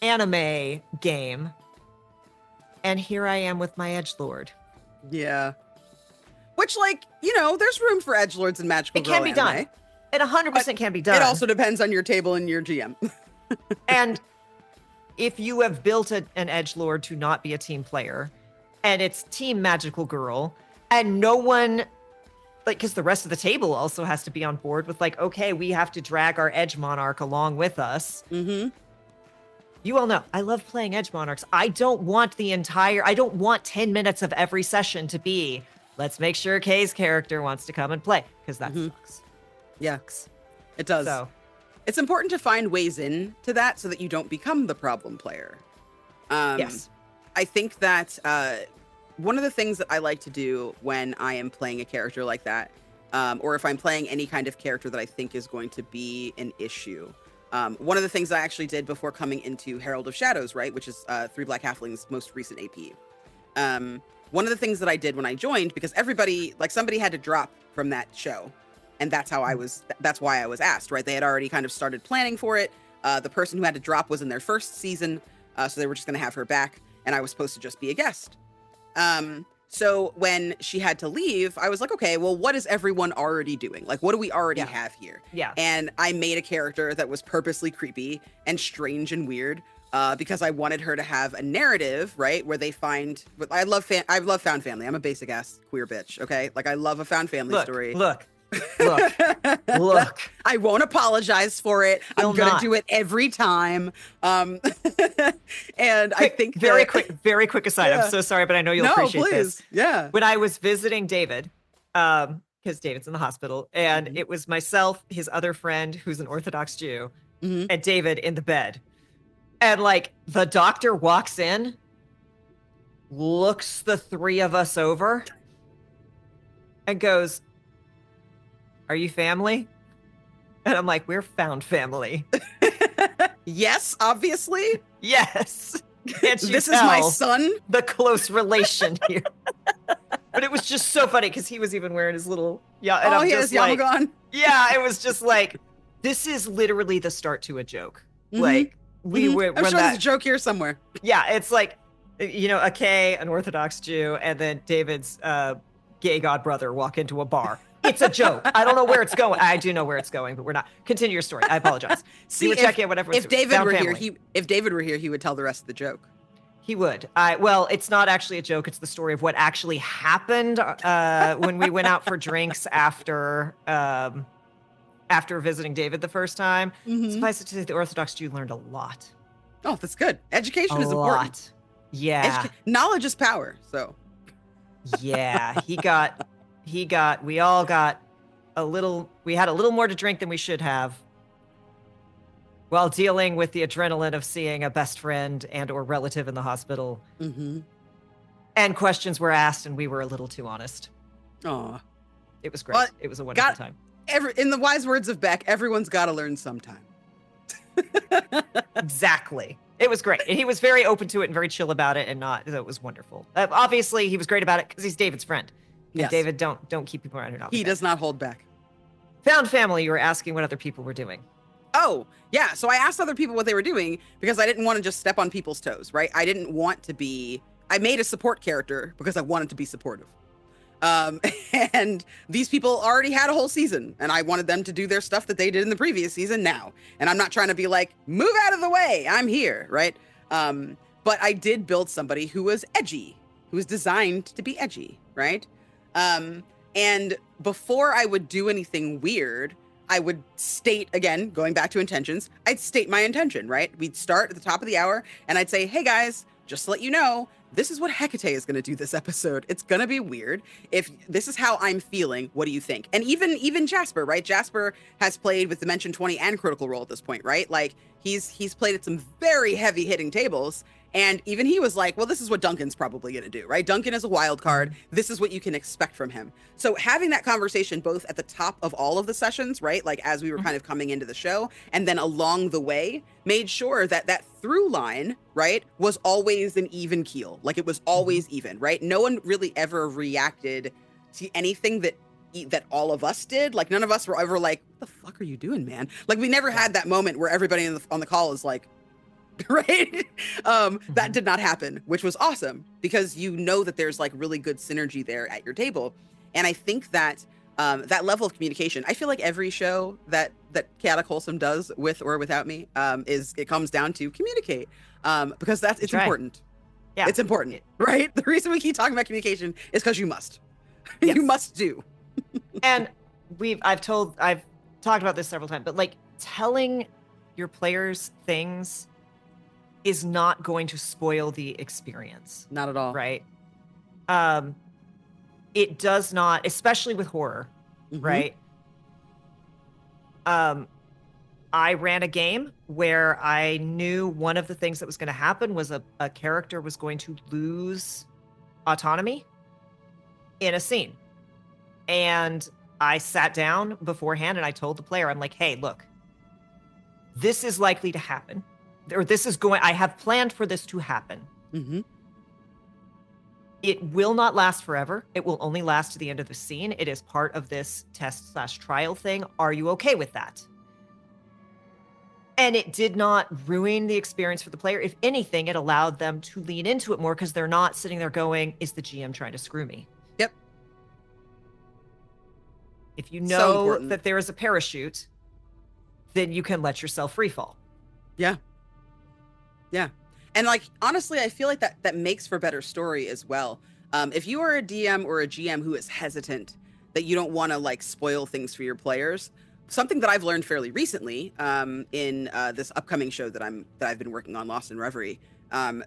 anime game, and here I am with my edgelord. Yeah. Which, like, you know, there's room for edgelords and magical It girl can be done. anime. It 100% can be done. It also depends on your table and your GM. And if you have built an edgelord to not be a team player, and it's team magical girl, and no one, like, because the rest of the table also has to be on board with like, okay, we have to drag our edge monarch along with us. You all know I love playing edge monarchs. I don't want 10 minutes of every session to be, let's make sure Kay's character wants to come and play, because that sucks. Yeah, it does. So it's important to find ways into that so that you don't become the problem player. yes. I think that one of the things that I like to do when I am playing a character like that, or if I'm playing any kind of character that I think is going to be an issue, one of the things I actually did before coming into Herald of Shadows, right, which is Three Black Halflings' most recent AP. One of the things that I did when I joined, because everybody, like somebody had to drop from that show, and that's why I was asked, right? They had already kind of started planning for it. The person who had to drop was in their first season, so they were just going to have her back, and I was supposed to just be a guest. So when she had to leave, I was like, okay, well, what is everyone already doing? Like, what do we already Yeah. have here? Yeah. And I made a character that was purposely creepy and strange and weird, because I wanted her to have a narrative, right, where they find. I love found family. I'm a basic ass queer bitch. Okay, like I love a found family story. Look. I won't apologize for it. I'm gonna do it every time. And I think very quick aside. Yeah. I'm so sorry, but I know you'll appreciate this. Yeah. When I was visiting David, because David's in the hospital, and it was myself, his other friend, who's an Orthodox Jew, and David in the bed. And like the doctor walks in, looks the three of us over, and goes, "Are you family?" And I'm like, "We're found family." Yes, obviously. Yes. This is my son. The close relation here. But it was just so funny because he was even wearing his little and I'm he just has like, Yamagon. Yeah, it was just like, this is literally the start to a joke. Like we were. I'm sure there's a joke here somewhere. Yeah, it's like, a K, an Orthodox Jew, and then David's gay god brother walk into a bar. It's a joke. I don't know where it's going. I do know where it's going, but we're not. Continue your story. I apologize. See, you were checking whatever. If David were here, he would tell the rest of the joke. He would. Well, it's not actually a joke. It's the story of what actually happened when we went out for drinks after visiting David the first time. Suffice it to say, the Orthodox Jew learned a lot. Oh, that's good. Education is important. Yeah. Knowledge is power. So. Yeah, we all got we had a little more to drink than we should have while dealing with the adrenaline of seeing a best friend and or relative in the hospital. And questions were asked and we were a little too honest. Aw. It was great. Well, it was a wonderful time. In the wise words of Beck, everyone's got to learn sometime. Exactly. It was great. And he was very open to it and very chill about it, and it was wonderful. Obviously, he was great about it because he's David's friend. And Yes. David, don't keep people around who not. He does not hold back. Found family, you were asking what other people were doing. Oh, yeah. So I asked other people what they were doing because I didn't want to just step on people's toes, right? I didn't want to be. I made a support character because I wanted to be supportive. And these people already had a whole season, and I wanted them to do their stuff that they did in the previous season now. And I'm not trying to be like, move out of the way, I'm here, right? But I did build somebody who was edgy, who was designed to be edgy, right? And before I would do anything weird, I would state, again, going back to intentions, I'd state my intention, right? We'd start at the top of the hour, and I'd say, hey guys, just to let you know, this is what Hecate is going to do this episode. It's going to be weird. If this is how I'm feeling, what do you think? And even Jasper, right? Jasper has played with Dimension 20 and Critical Role at this point, right? Like he's played at some very heavy hitting tables. And even he was like, well, this is what Duncan's probably going to do, right? Duncan is a wild card. This is what you can expect from him. So having that conversation both at the top of all of the sessions, right? Like as we were kind of coming into the show and then along the way made sure that that through line, right, was always an even keel. Like it was always even, right? No one really ever reacted to anything that all of us did. Like none of us were ever like, what the fuck are you doing, man? Like we never had that moment where everybody on the call is like, right? That did not happen, which was awesome because you know that there's like really good synergy there at your table. And I think that that level of communication, I feel like every show that Chaotic Wholesome does with or without me, it comes down to communicate, because it's important. Yeah, it's important, right? The reason we keep talking about communication is because you must. Yes. You must do. And I've talked about this several times, but like telling your players things is not going to spoil the experience. Not at all. Right? It does not, especially with horror, right? I ran a game where I knew one of the things that was going to happen was a character was going to lose autonomy in a scene. And I sat down beforehand and I told the player, I'm like, hey, look, this is likely to happen. Or I have planned for this to happen. It will not last forever. It will only last to the end of the scene. It is part of this test/trial thing. Are you okay with that? And it did not ruin the experience for the player. If anything, it allowed them to lean into it more because they're not sitting there going, is the GM trying to screw me? Yep. If you So know important. that there is a parachute, then you can let yourself free fall. Yeah. Yeah. And like, honestly, I feel like that makes for better story as well. If you are a DM or a GM who is hesitant that you don't want to like spoil things for your players, something that I've learned fairly recently in this upcoming show that I've been working on, Lost in Reverie,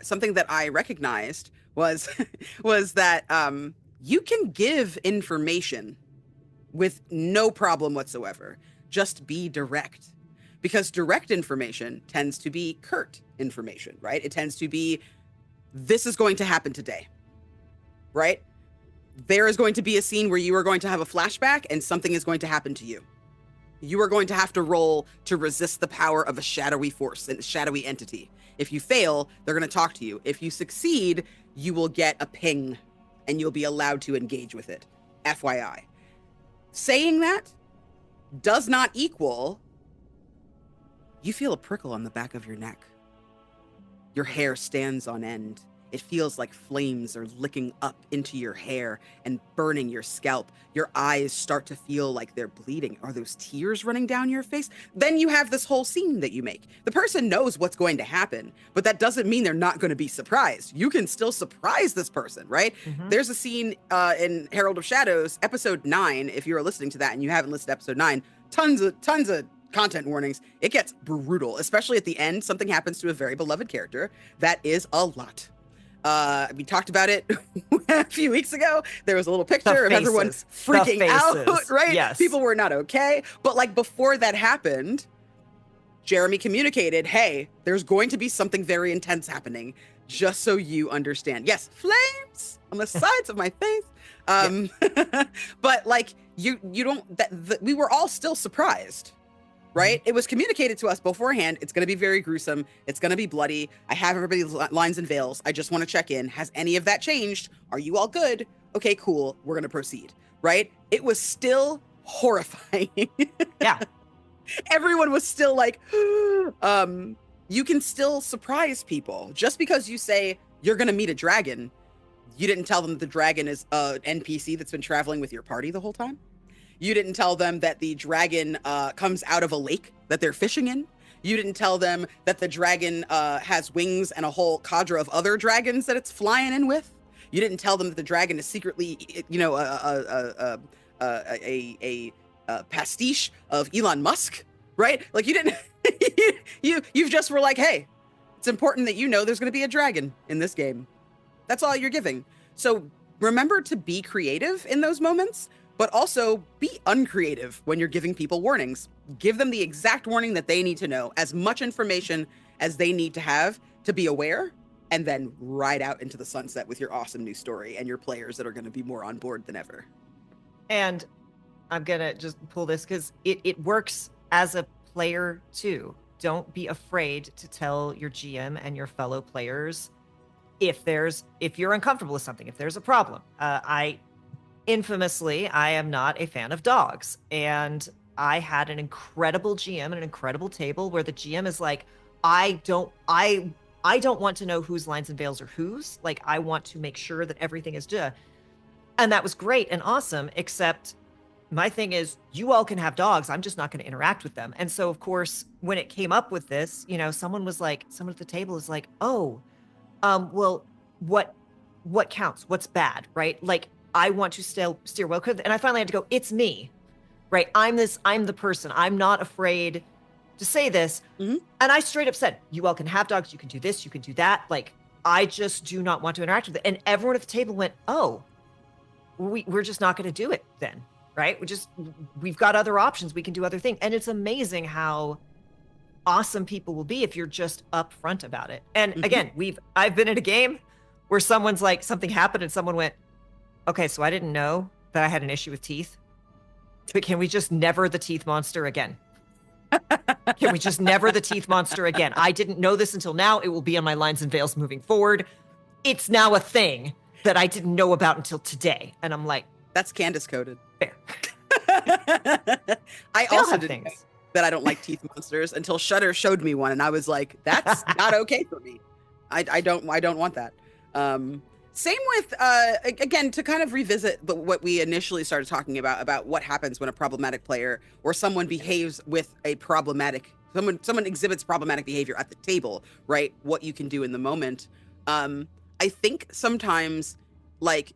something that I recognized was was that you can give information with no problem whatsoever. Just be direct. Because direct information tends to be curt information, right? It tends to be, this is going to happen today, right? There is going to be a scene where you are going to have a flashback and something is going to happen to you. You are going to have to roll to resist the power of a shadowy force and a shadowy entity. If you fail, they're going to talk to you. If you succeed, you will get a ping and you'll be allowed to engage with it. FYI. Saying that does not equal you feel a prickle on the back of your neck. Your hair stands on end. It feels like flames are licking up into your hair and burning your scalp. Your eyes start to feel like they're bleeding. Are those tears running down your face? Then you have this whole scene that you make. The person knows what's going to happen, but that doesn't mean they're not going to be surprised. You can still surprise this person, right? Mm-hmm. There's a scene in Herald of Shadows, episode 9. If you are listening to that and you haven't listened to episode 9, tons of content warnings. It gets brutal, especially at the end. Something happens to a very beloved character. That is a lot. We talked about it a few weeks ago. There was a little picture of everyone freaking out, right? Yes. People were not okay. But like before that happened, Jeremy communicated, hey, there's going to be something very intense happening, just so you understand. Yes, flames on the sides of my face. But like you don't, we were all still surprised. Right? It was communicated to us beforehand. It's going to be very gruesome. It's going to be bloody. I have everybody's lines and veils. I just want to check in. Has any of that changed? Are you all good? Okay, cool. We're going to proceed. Right? It was still horrifying. Yeah. Everyone was still like, you can still surprise people. Just because you say you're going to meet a dragon, you didn't tell them that the dragon is an NPC that's been traveling with your party the whole time. You didn't tell them that the dragon comes out of a lake that they're fishing in. You didn't tell them that the dragon has wings and a whole cadre of other dragons that it's flying in with. You didn't tell them that the dragon is secretly, you know, a pastiche of Elon Musk, right? Like you didn't, you've just were like, hey, it's important that you know there's going to be a dragon in this game. That's all you're giving. So remember to be creative in those moments, but also be uncreative when you're giving people warnings. Give them the exact warning that they need to know, as much information as they need to have to be aware, and then ride out into the sunset with your awesome new story and your players that are going to be more on board than ever. And I'm going to just pull this because it works as a player too. Don't be afraid to tell your GM and your fellow players if you're uncomfortable with something, if there's a problem. Infamously, I am not a fan of dogs. And I had an incredible GM and an incredible table where the GM is like, I don't want to know whose lines and veils are whose. Like, I want to make sure that everything is done. And that was great and awesome, except my thing is, you all can have dogs. I'm just not going to interact with them. And so, of course, when it came up with this, you know, someone at the table is like, oh, well, what counts? What's bad, right? Like, I want to still steer well. And I finally had to go, it's me, right? I'm the person. I'm not afraid to say this. Mm-hmm. And I straight up said, you all can have dogs. You can do this. You can do that. Like, I just do not want to interact with it. And everyone at the table went, oh, we're just not going to do it then, right? We've got other options. We can do other things. And it's amazing how awesome people will be if you're just upfront about it. And again, I've been at a game where someone's like, something happened and someone went, okay, so I didn't know that I had an issue with teeth, but can we just never the teeth monster again? Can we just never the teeth monster again? I didn't know this until now. It will be on my lines and veils moving forward. It's now a thing that I didn't know about until today. And I'm like, that's Candace coded. Fair. I also didn't. that I don't like teeth monsters until Shudder showed me one, and I was like, that's not okay for me. I don't want that. Same with again, to kind of revisit what we initially started talking about what happens when a problematic player or someone behaves with a problematic someone exhibits problematic behavior at the table, right? What you can do in the moment. I think sometimes, like,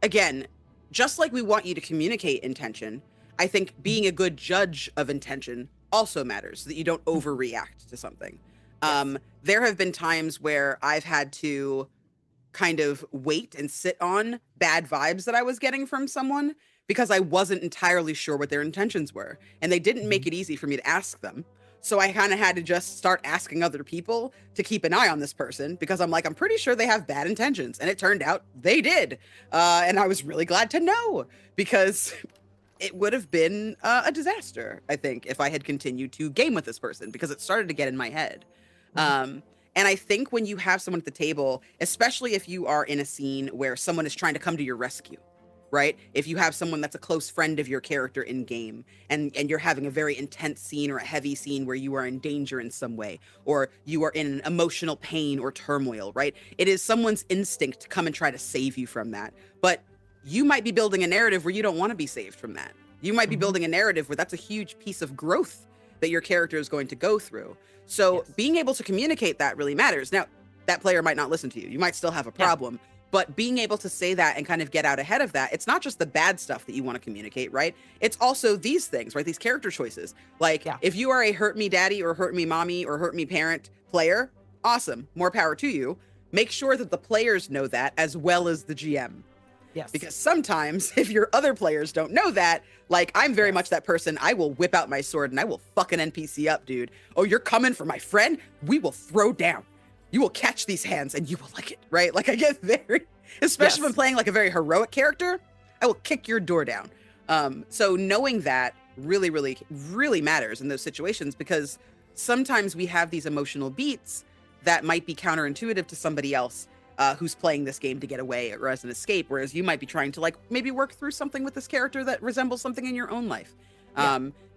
again, just like we want you to communicate intention, I think being a good judge of intention also matters, so that you don't overreact to something. Yes. There have been times where I've had to kind of wait and sit on bad vibes that I was getting from someone because I wasn't entirely sure what their intentions were. And they didn't make it easy for me to ask them. So I kind of had to just start asking other people to keep an eye on this person because I'm like, I'm pretty sure they have bad intentions. And it turned out they did. And I was really glad to know because it would have been a disaster, I think, if I had continued to game with this person because it started to get in my head. And I think when you have someone at the table, especially if you are in a scene where someone is trying to come to your rescue, right? If you have someone that's a close friend of your character in game and you're having a very intense scene or a heavy scene where you are in danger in some way, or you are in emotional pain or turmoil, right? It is someone's instinct to come and try to save you from that. But you might be building a narrative where you don't want to be saved from that. You might be building a narrative where that's a huge piece of growth that your character is going to go through. So being able to communicate that really matters. Now, that player might not listen to you. You might still have a problem, but being able to say that and kind of get out ahead of that, it's not just the bad stuff that you want to communicate, right? It's also these things, right? These character choices. Like if you are a hurt me daddy or hurt me mommy or hurt me parent player, awesome, more power to you. Make sure that the players know that as well as the GM. Yes. Because sometimes if your other players don't know that, like I'm very much that person, I will whip out my sword and I will fuck an NPC up, dude. Oh, you're coming for my friend? We will throw down. You will catch these hands and you will like it, right? Like I get very, especially when playing like a very heroic character, I will kick your door down. So knowing that really, really, really matters in those situations because sometimes we have these emotional beats that might be counterintuitive to somebody else who's playing this game to get away or as an escape, whereas you might be trying to like maybe work through something with this character that resembles something in your own life.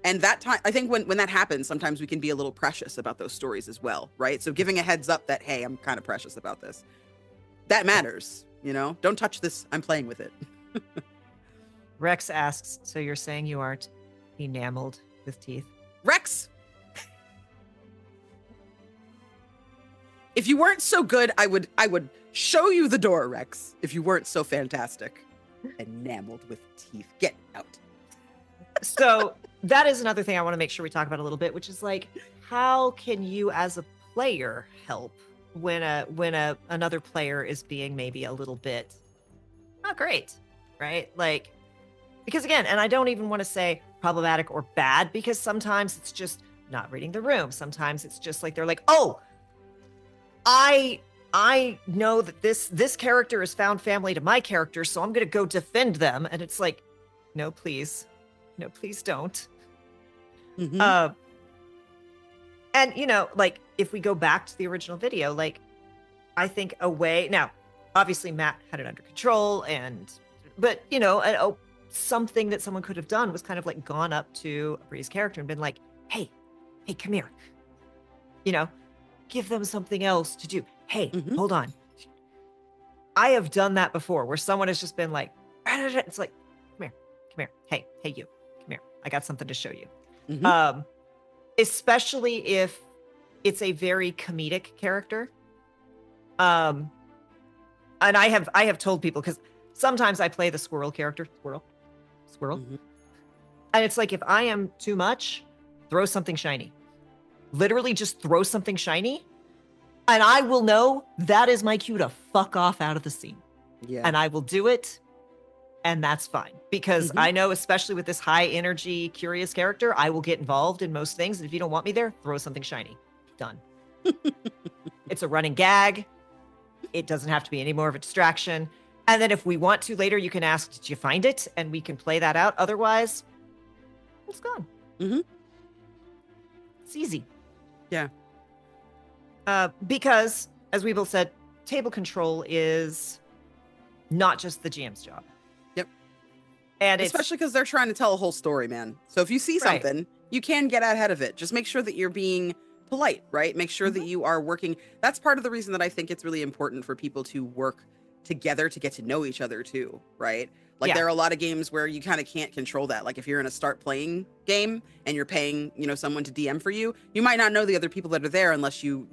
And that time, I think when that happens, sometimes we can be a little precious about those stories as well, right? So giving a heads up that, hey, I'm kind of precious about this. That matters, you know? Don't touch this. I'm playing with it. Rex asks, so you're saying you aren't enameled with teeth? Rex! If you weren't so good, I would show you the door, Rex. If you weren't so fantastic. Enameled with teeth. Get out. So that is another thing I want to make sure we talk about a little bit, which is like, how can you as a player help when another player is being maybe a little bit not great, right? Like, because again, and I don't even want to say problematic or bad, because sometimes it's just not reading the room. Sometimes it's just like, they're like, oh, I know that this character has found family to my character, so I'm going to go defend them. And it's like, no, please. No, please don't. And, you know, like, if we go back to the original video, like, I think a way... Now, obviously, Matt had it under control, but, you know, something that someone could have done was kind of, like, gone up to Bree's character and been like, hey, come here. You know, give them something else to do. Hey, hold on. I have done that before, where someone has just been like, it's like, come here. Hey, you. Come here. I got something to show you. Especially if it's a very comedic character. And I have told people, because sometimes I play the squirrel character. Squirrel. And it's like, if I am too much, throw something shiny. Literally just throw something shiny. And I will know that is my cue to fuck off out of the scene. Yeah. And I will do it. And that's fine, because I know, especially with this high energy, curious character, I will get involved in most things. And if you don't want me there, throw something shiny. Done. It's a running gag. It doesn't have to be any more of a distraction. And then if we want to later, you can ask, did you find it? And we can play that out. Otherwise, it's gone. It's easy. Yeah. Because, as we both said, table control is not just the GM's job. Yep. And especially because they're trying to tell a whole story, man. So if you see something, you can get ahead of it. Just make sure that you're being polite, right? Make sure that you are working. That's part of the reason that I think it's really important for people to work together to get to know each other too, right? Like there are a lot of games where you kind of can't control that. Like if you're in a start playing game and you're paying, someone to DM for you, you might not know the other people that are there unless you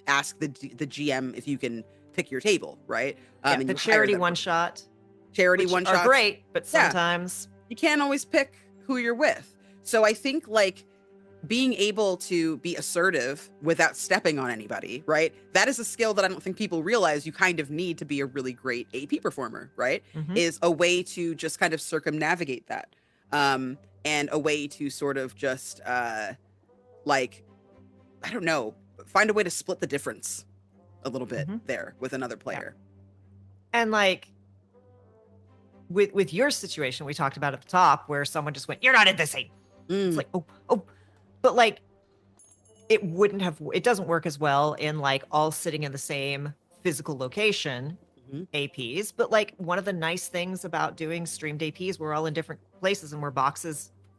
ask the GM if you can pick your table, right? And the charity one shot. Charity one shots are great, but sometimes you can't always pick who you're with. So I think like being able to be assertive without stepping on anybody, right? That is a skill that I don't think people realize you kind of need to be a really great AP performer, right? Is a way to just kind of circumnavigate that. And a way to sort of just like, I don't know, find a way to split the difference a little bit there with another player. And like with your situation we talked about at the top where someone just went, "You're not in this scene." It's like, oh, but like it doesn't work as well in like all sitting in the same physical location APs. But like one of the nice things about doing streamed APs, we're all in different places and we're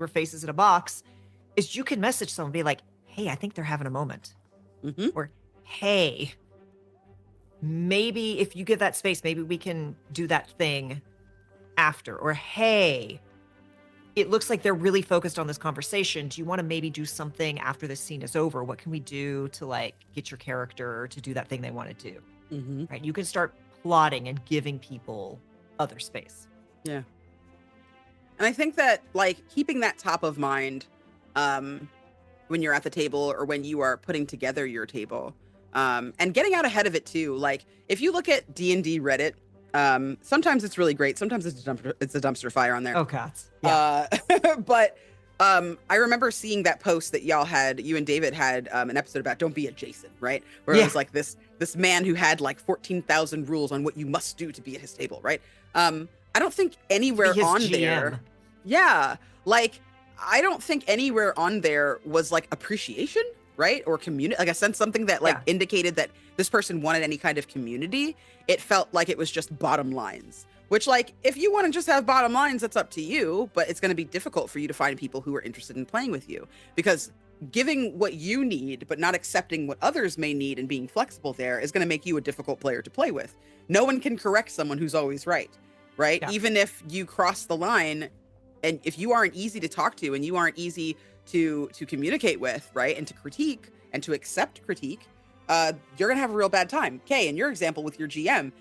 faces in a box, is you can message someone and be like, "Hey, I think they're having a moment." Or, "Hey, maybe if you give that space, maybe we can do that thing after." Or, "Hey, it looks like they're really focused on this conversation. Do you want to maybe do something after this scene is over? What can we do to like get your character to do that thing they want to do?" Right? You can start plotting and giving people other space. Yeah. And I think that like keeping that top of mind when you're at the table or when you are putting together your table and getting out ahead of it too. Like if you look at D&D Reddit, sometimes it's really great. Sometimes it's a dumpster fire on there. Oh God. Yeah. But I remember seeing that post that you and David had an episode about Don't Be a Jason, right? Where it was like this man who had like 14,000 rules on what you must do to be at his table, right? I don't think anywhere on GM. There. Yeah. Like I don't think anywhere on there was like appreciation, right? Or community. Like I sensed something that like indicated that this person wanted any kind of community. It felt like it was just bottom lines, which like, if you want to just have bottom lines, that's up to you, but it's going to be difficult for you to find people who are interested in playing with you because giving what you need, but not accepting what others may need and being flexible there is going to make you a difficult player to play with. No one can correct someone who's always right? Yeah. Even if you cross the line and if you aren't easy to talk to and you aren't easy to communicate with, right? And to critique and to accept critique, you're gonna have a real bad time. Kay, in your example with your DM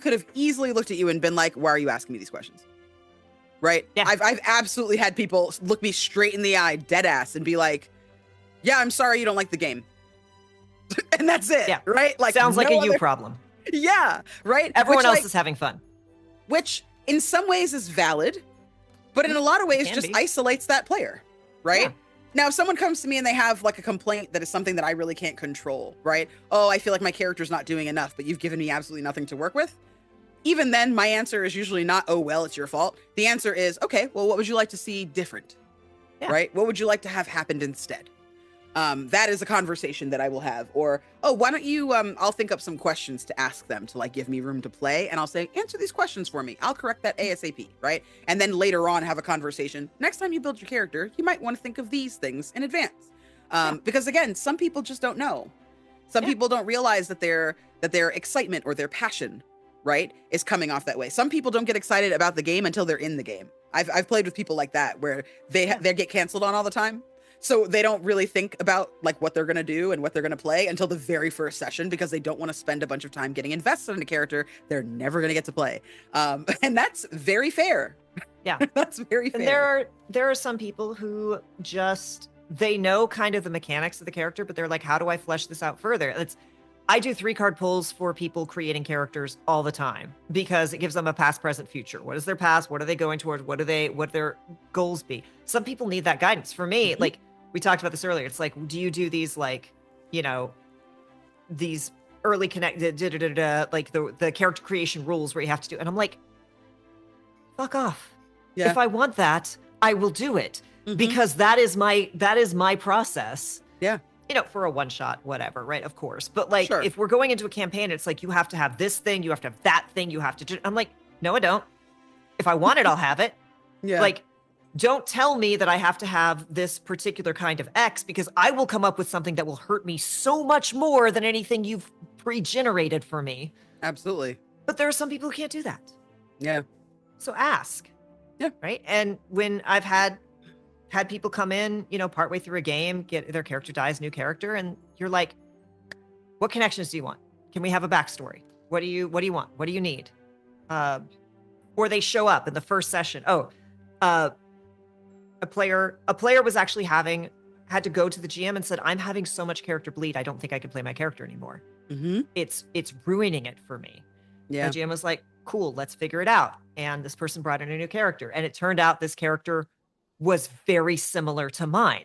could have easily looked at you and been like, "Why are you asking me these questions?" Right? Yeah. I've absolutely had people look me straight in the eye, dead ass, and be like, "Yeah, I'm sorry you don't like the game." And that's it. Yeah. Right? Like sounds like you problem. Yeah. Right? Everyone else is having fun. Which in some ways is valid, but in a lot of ways just isolates that player. Right? Yeah. Now, if someone comes to me and they have like a complaint that is something that I really can't control, right? "Oh, I feel like my character's not doing enough, but you've given me absolutely nothing to work with." Even then, my answer is usually not, "Oh, well, it's your fault." The answer is, "Okay, well, what would you like to see different?" Right? What would you like to have happened instead? That is a conversation that I will have. Or, "Oh, why don't you, I'll think up some questions to ask them to like give me room to play." And I'll say, "Answer these questions for me. I'll correct that ASAP." Right? And then later on have a conversation. "Next time you build your character, you might want to think of these things in advance." Because again, some people just don't know. Some people don't realize that their excitement or their passion, right, is coming off that way. Some people don't get excited about the game until they're in the game. I've played with people like that where they get canceled on all the time. So they don't really think about like what they're going to do and what they're going to play until the very first session because they don't want to spend a bunch of time getting invested in a character they're never going to get to play. And that's very fair. Yeah. That's very fair. And there are some people who just, they know kind of the mechanics of the character, but they're like, "How do I flesh this out further?" I do 3-card pulls for people creating characters all the time because it gives them a past, present, future. What is their past? What are they going towards? What their goals be? Some people need that guidance. For me, like we talked about this earlier, it's like, do you do these like, these early connected, like the character creation rules where you have to do, and I'm like, fuck off. Yeah. If I want that, I will do it because that is my process. Yeah. For a one shot, whatever, right? Of course. But like, if we're going into a campaign, it's like, you have to have this thing, you have to have that thing, you have to do, I'm like, no, I don't. If I want it, I'll have it. Yeah. Like, don't tell me that I have to have this particular kind of X, because I will come up with something that will hurt me so much more than anything you've pre-generated for me. Absolutely. But there are some people who can't do that. Yeah. So ask. Yeah. Right. And when I've had people come in, partway through a game, get their character dies, new character, and you're like, what connections do you want? Can we have a backstory? What do you want? What do you need? Or they show up in the first session. A player was actually had to go to the GM and said, I'm having so much character bleed, I don't think I can play my character anymore. It's ruining it for me. Yeah. The GM was like, cool, let's figure it out. And this person brought in a new character, and it turned out this character was very similar to mine.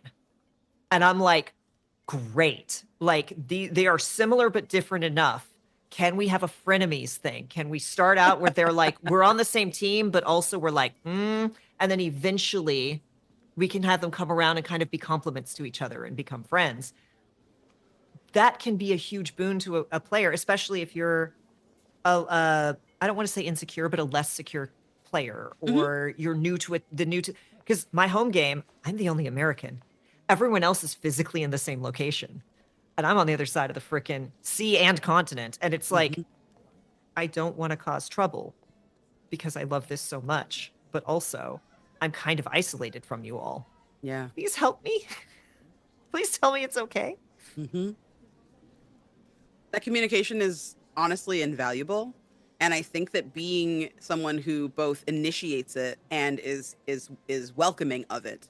And I'm like, great. Like, they are similar but different enough. Can we have a frenemies thing? Can we start out where they're like, we're on the same team, but also we're like, and then eventually we can have them come around and kind of be compliments to each other and become friends. That can be a huge boon to a player, especially if you're I don't want to say insecure, but a less secure player, or you're new to it, because my home game, I'm the only American. Everyone else is physically in the same location. And I'm on the other side of the frickin' sea and continent. And it's like, I don't want to cause trouble because I love this so much. But also, I'm kind of isolated from you all. Yeah. Please help me. Please tell me it's okay. That communication is honestly invaluable. And I think that being someone who both initiates it and is welcoming of it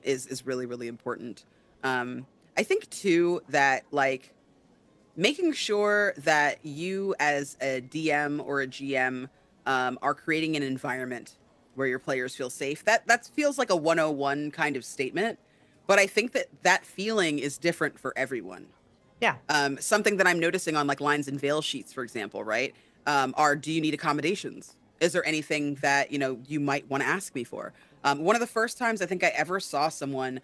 is really, really important. I think too that, like, making sure that you as a DM or a GM are creating an environment where your players feel safe. That feels like a 101 kind of statement, but I think that feeling is different for everyone. Yeah. Something that I'm noticing on, like, lines and veil sheets, for example, right? Do you need accommodations? Is there anything that, you might want to ask me for? One of the first times I think I ever saw someone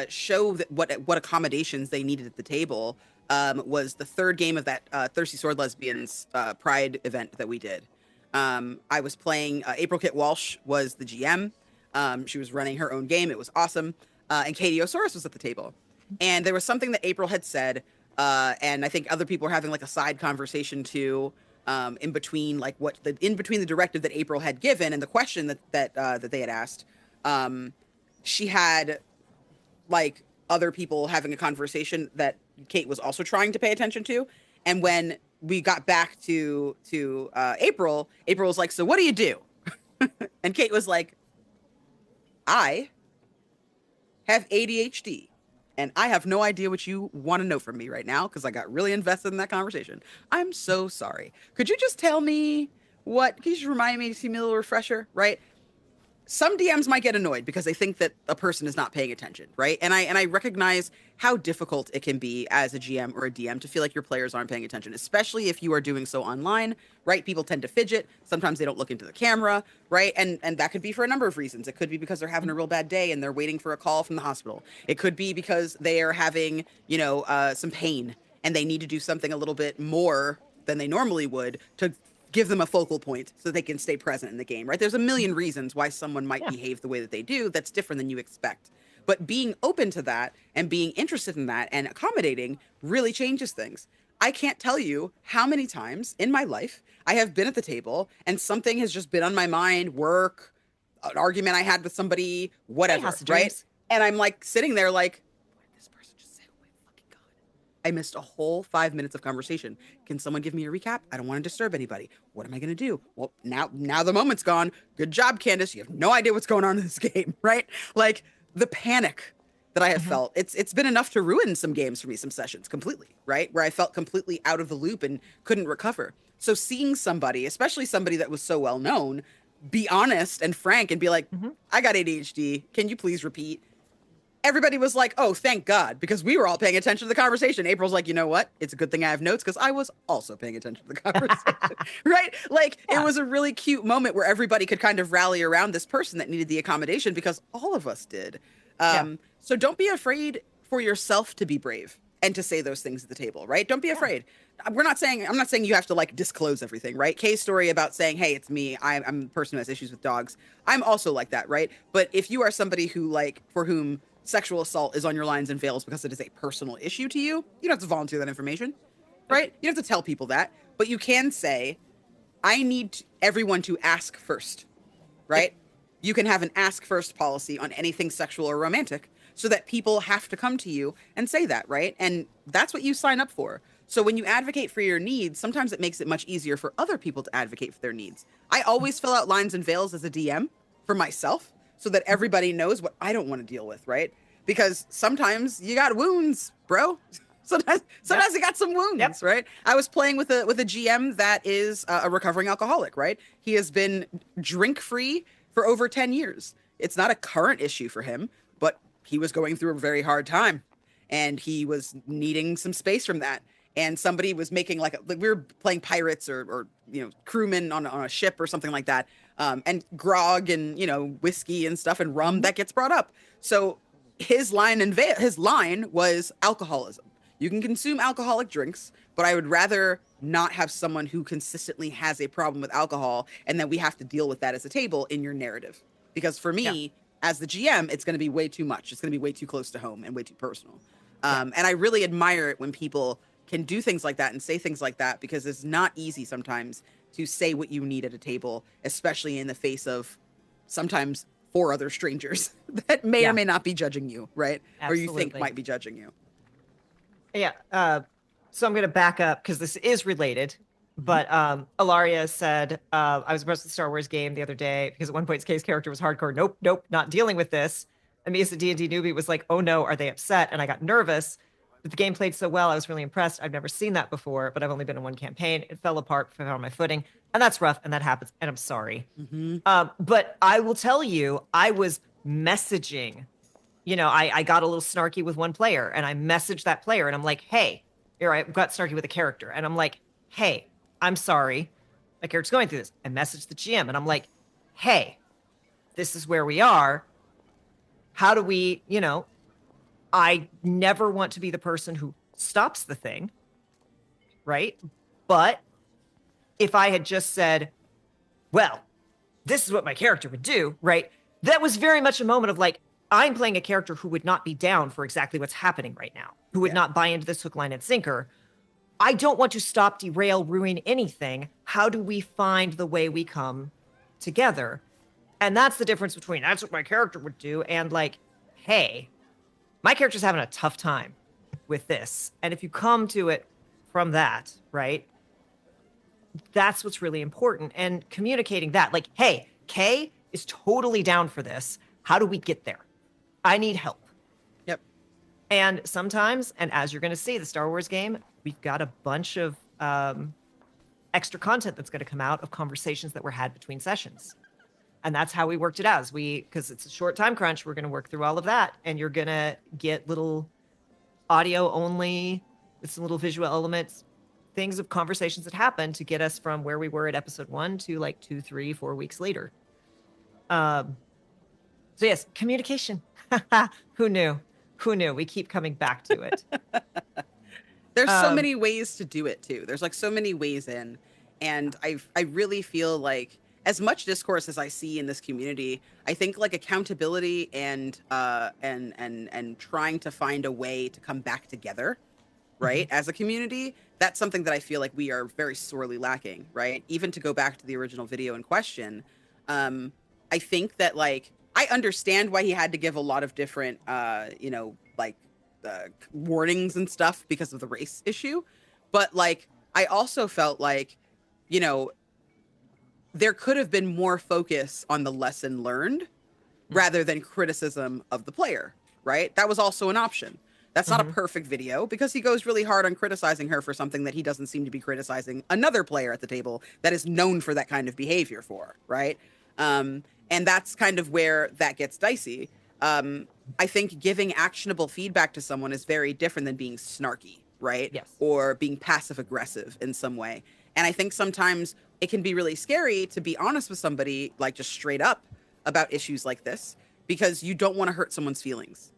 show that what accommodations they needed at the table was the third game of that Thirsty Sword Lesbians Pride event that we did. I was playing, April Kit Walsh was the GM. She was running her own game. It was awesome. And Katie Osaurus was at the table. And there was something that April had said, and I think other people were having, like, a side conversation too, in between, like, in between the directive that April had given and the question that they had asked. She had, like, other people having a conversation that Kate was also trying to pay attention to. And when we got back to April was like, so what do you do? And Kate was like, I have ADHD. And I have no idea what you want to know from me right now, because I got really invested in that conversation. I'm so sorry. Could you just tell me can you just remind me, give me a little refresher, right? Some DMs might get annoyed because they think that a person is not paying attention, right? And I recognize how difficult it can be as a GM or a DM to feel like your players aren't paying attention, especially if you are doing so online, right? People tend to fidget. Sometimes they don't look into the camera, right? And that could be for a number of reasons. It could be because they're having a real bad day and they're waiting for a call from the hospital. It could be because they are having, some pain and they need to do something a little bit more than they normally would to give them a focal point so they can stay present in the game, right? There's a million reasons why someone might behave the way that they do that's different than you expect. But being open to that and being interested in that and accommodating really changes things. I can't tell you how many times in my life I have been at the table and something has just been on my mind, work, an argument I had with somebody, whatever, right? And I'm, like, sitting there like, this person just said, oh my fucking God. I missed a whole 5 minutes of conversation. Can someone give me a recap? I don't want to disturb anybody. What am I going to do? Well, now the moment's gone. Good job, Candace. You have no idea what's going on in this game, right? Like, the panic that I have felt, it's been enough to ruin some games for me, some sessions completely, right? Where I felt completely out of the loop and couldn't recover. So seeing somebody, especially somebody that was so well known, be honest and frank and be like, I got ADHD. Can you please repeat? Everybody was like, oh, thank God, because we were all paying attention to the conversation. April's like, you know what? It's a good thing I have notes because I was also paying attention to the conversation, right? Like, it was a really cute moment where everybody could kind of rally around this person that needed the accommodation because all of us did. So don't be afraid for yourself to be brave and to say those things at the table, right? Don't be afraid. I'm not saying you have to like disclose everything, right? Kay's story about saying, hey, it's me. I'm the person who has issues with dogs. I'm also like that, right? But if you are somebody who like, for whom sexual assault is on your lines and veils because it is a personal issue to you, you don't have to volunteer that information, right? You don't have to tell people that, but you can say, I need everyone to ask first, right? You can have an ask first policy on anything sexual or romantic so that people have to come to you and say that, right? And that's what you sign up for. So when you advocate for your needs, sometimes it makes it much easier for other people to advocate for their needs. I always fill out lines and veils as a DM for myself so that everybody knows what I don't want to deal with, right? Because sometimes you got wounds, bro. Sometimes you got some wounds, right? I was playing with a GM that is a recovering alcoholic, right? He has been drink free for over 10 years. It's not a current issue for him, but he was going through a very hard time and he was needing some space from that. And somebody was making like we were playing pirates or crewmen on a ship or something like that. And grog and, whiskey and stuff and rum that gets brought up. So his line was alcoholism. You can consume alcoholic drinks, but I would rather not have someone who consistently has a problem with alcohol and then we have to deal with that as a table in your narrative. Because for me, as the GM, it's going to be way too much. It's going to be way too close to home and way too personal. And I really admire it when people can do things like that and say things like that, because it's not easy sometimes to say what you need at a table, especially in the face of sometimes 4 other strangers that may or may not be judging you, right? Absolutely. Or you think might be judging you. Yeah. So I'm going to back up because this is related. But Ilaria said, I was impressed with the Star Wars game the other day because at one point Kay's character was hardcore. Nope, not dealing with this. And me as a D&D newbie was like, oh no, are they upset? And I got nervous. But the game played so well, I was really impressed. I've never seen that before, but I've only been in one campaign. It fell apart, fell on my footing. And that's rough, and that happens, and I'm sorry. But I will tell you, I was messaging. I got a little snarky with one player, and I messaged that player, and I'm like, hey, I got snarky with a character, and I'm like, hey, I'm sorry. My character's going through this. I messaged the GM, and I'm like, hey, this is where we are. How do we, I never want to be the person who stops the thing, right? But if I had just said, well, this is what my character would do, right? That was very much a moment of like, I'm playing a character who would not be down for exactly what's happening right now, who would not buy into this hook, line, and sinker. I don't want to stop, derail, ruin anything. How do we find the way we come together? And that's the difference between that's what my character would do and like, hey, my character's having a tough time with this. And if you come to it from that, right, that's what's really important. And communicating that, like, hey, Kay is totally down for this. How do we get there? I need help. Yep. And sometimes, and as you're going to see, the Star Wars game, we've got a bunch of extra content that's going to come out of conversations that were had between sessions. And that's how we worked it out. Because it's a short time crunch, we're going to work through all of that. And you're going to get little audio only with some little visual elements, things of conversations that happened to get us from where we were at episode 1 to like 2, 3, 4 weeks later. So yes, communication. Who knew? We keep coming back to it. There's so many ways to do it too. There's like so many ways in. And I really feel like as much discourse as I see in this community, I think like accountability and trying to find a way to come back together, right? As a community, that's something that I feel like we are very sorely lacking, right? Even to go back to the original video in question, I think that like I understand why he had to give a lot of different warnings and stuff because of the race issue, but like I also felt like there could have been more focus on the lesson learned rather than criticism of the player, right? That was also an option. That's not a perfect video because he goes really hard on criticizing her for something that he doesn't seem to be criticizing another player at the table that is known for that kind of behavior for, right? And that's kind of where that gets dicey. I think giving actionable feedback to someone is very different than being snarky, right? Yes. Or being passive aggressive in some way. And I think sometimes it can be really scary to be honest with somebody, like just straight up about issues like this, because you don't want to hurt someone's feelings,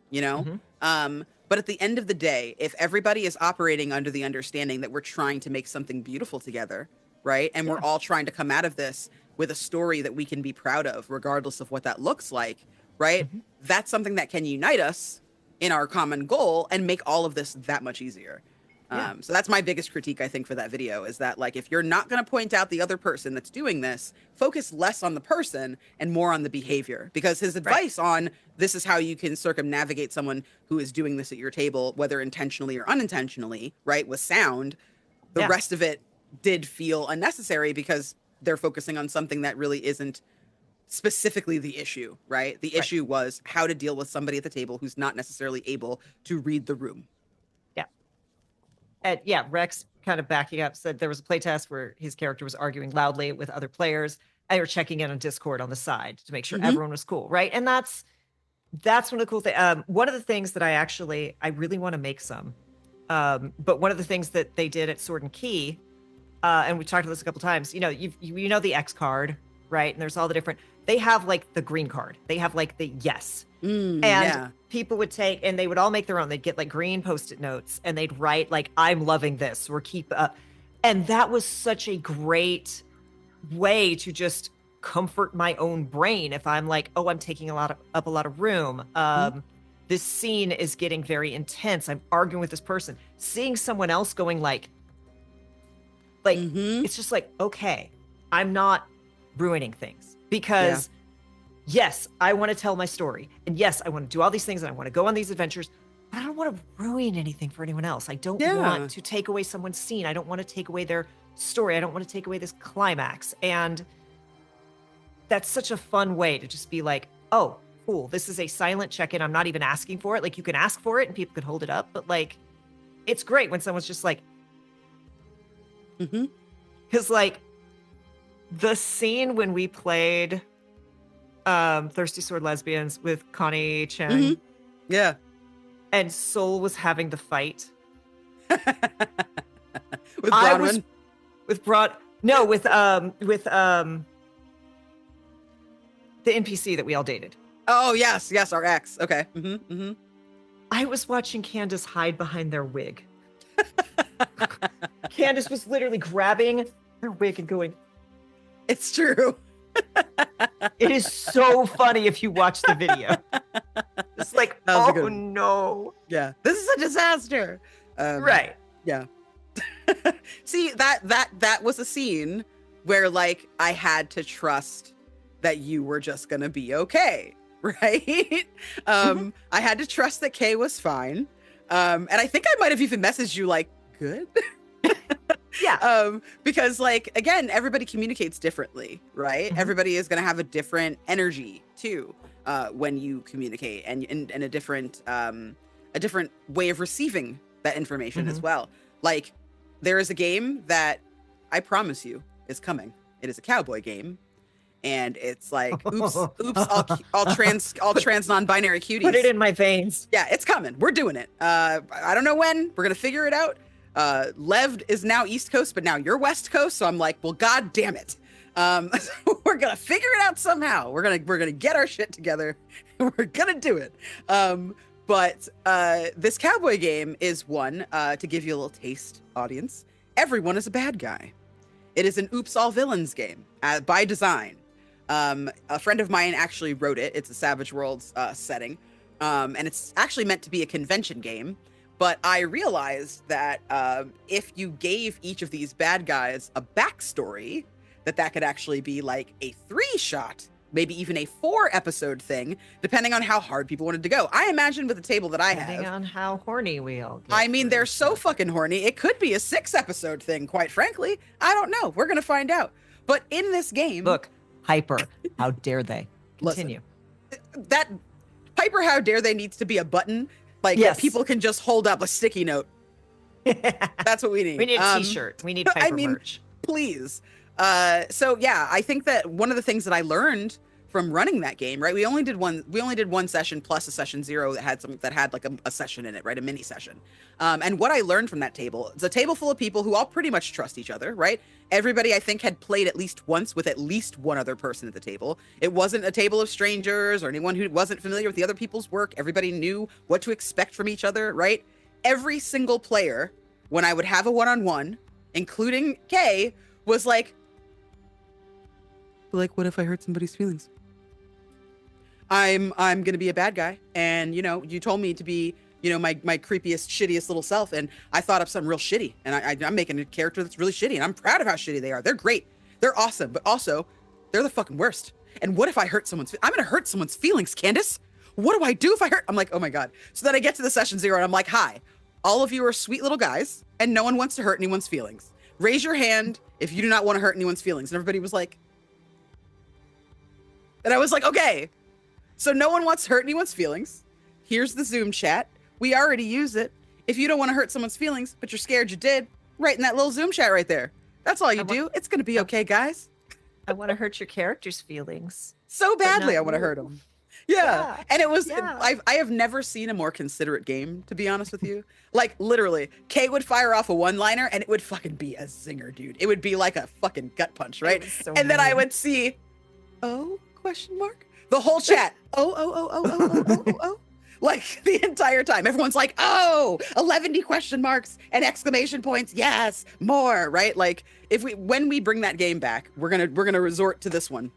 But at the end of the day, if everybody is operating under the understanding that we're trying to make something beautiful together, right? And we're all trying to come out of this with a story that we can be proud of, regardless of what that looks like, right? Mhm. That's something that can unite us in our common goal and make all of this that much easier. Yeah. So that's my biggest critique, I think, for that video is that, like, if you're not going to point out the other person that's doing this, focus less on the person and more on the behavior. Because his advice on this is how you can circumnavigate someone who is doing this at your table, whether intentionally or unintentionally, right, was sound. The rest of it did feel unnecessary because they're focusing on something that really isn't specifically the issue, right? The issue was how to deal with somebody at the table who's not necessarily able to read the room. Yeah. And yeah, Rex kind of backing up said there was a playtest where his character was arguing loudly with other players and they were checking in on Discord on the side to make sure everyone was cool, right? And that's one of the cool things. One of the things that I really want to make some, but one of the things that they did at Sword and Key, and we talked about this a couple times, you know the X card, right? And there's all the different, they have like the green card. They have like the yes. And people would take, and they would all make their own. They'd get like green Post-it notes and they'd write like, I'm loving this or keep up. And that was such a great way to just comfort my own brain. If I'm like, oh, I'm taking up a lot of room. This scene is getting very intense. I'm arguing with this person. Seeing someone else going like, it's just like, okay, I'm not ruining things because yes, I want to tell my story. And yes, I want to do all these things and I want to go on these adventures, but I don't want to ruin anything for anyone else. I don't want to take away someone's scene. I don't want to take away their story. I don't want to take away this climax. And that's such a fun way to just be like, oh, cool. This is a silent check-in. I'm not even asking for it. Like you can ask for it and people can hold it up, but like, it's great when someone's just like, because like the scene when we played Thirsty Sword Lesbians with Connie Chang. Yeah. And Soul was having the fight. With Bronwyn? With the NPC that we all dated. Oh, yes, our ex. Okay. I was watching Candace hide behind their wig. Candace was literally grabbing her wig and going, it's true. It is so funny if you watch the video. It's like, oh no. Yeah, this is a disaster. Right. Yeah. See, that was a scene where like I had to trust that you were just gonna be okay, right? I had to trust that Kay was fine. And I think I might have even messaged you like, good. Because like, again, everybody communicates differently, right? Everybody is going to have a different energy too, when you communicate and a different way of receiving that information as well. Like there is a game that I promise you is coming. It is a cowboy game. And it's like, oops, all trans non-binary cuties. Put it in my veins. Yeah, it's coming. We're doing it. I don't know when. We're going to figure it out. Lev is now East Coast, but now you're West Coast. So I'm like, well, God damn it. We're going to figure it out somehow. We're going to get our shit together. We're going to do it. But this cowboy game is one, to give you a little taste, audience. Everyone is a bad guy. It is an oops, all villains game by design. A friend of mine actually wrote it. It's a Savage Worlds setting. And it's actually meant to be a convention game. But I realized that if you gave each of these bad guys a backstory, that could actually be like a 3-shot, maybe even a 4-episode thing, depending on how hard people wanted to go. I imagine with the table that I have. Depending on how horny we all get. I mean, they're so fucking horny. It could be a 6-episode thing, quite frankly. I don't know. We're going to find out. But in this game... Look, Hyper, how dare they? Continue. Listen, that Hyper, how dare they needs to be a button. Like, people can just hold up a sticky note. That's what we need. We need a t-shirt. We need Hyper merch. Please. So, yeah, I think that one of the things that I learned from running that game, right? We only did one session plus a session 0 that had like a session in it, right? A mini session. And what I learned from that table, it's a table full of people who all pretty much trust each other, right? Everybody, I think, had played at least once with at least one other person at the table. It wasn't a table of strangers or anyone who wasn't familiar with the other people's work. Everybody knew what to expect from each other, right? Every single player, when I would have a one-on-one, including Kay, was like, what if I hurt somebody's feelings? I'm gonna be a bad guy, and you told me to be my creepiest, shittiest little self, and I thought up something real shitty, and I'm making a character that's really shitty, and I'm proud of how shitty they are. They're great, they're awesome, but also they're the fucking worst. And what if I hurt I'm gonna hurt someone's feelings, Candace. What do I do if I hurt? I'm like, oh my god. So then I get to the session 0 and I'm like, hi, all of you are sweet little guys, and no one wants to hurt anyone's feelings. Raise your hand if you do not want to hurt anyone's feelings. And everybody was like, and I was like, okay. So no one wants to hurt anyone's feelings. Here's the Zoom chat. We already use it. If you don't want to hurt someone's feelings, but you're scared you did, right in that little Zoom chat right there. That's all you do. It's going to be okay, guys. I want to hurt your character's feelings. So badly I want to hurt them. Yeah. And it was, I have never seen a more considerate game, to be honest with you. Like, literally, Kay would fire off a one-liner and it would fucking be a zinger, dude. It would be like a fucking gut punch, right? So and then I would see, oh, question mark? The whole chat, oh. Like, the entire time. Everyone's like, oh, 11 question marks and exclamation points. Yes, more, right? Like, when we bring that game back, we're gonna resort to this one.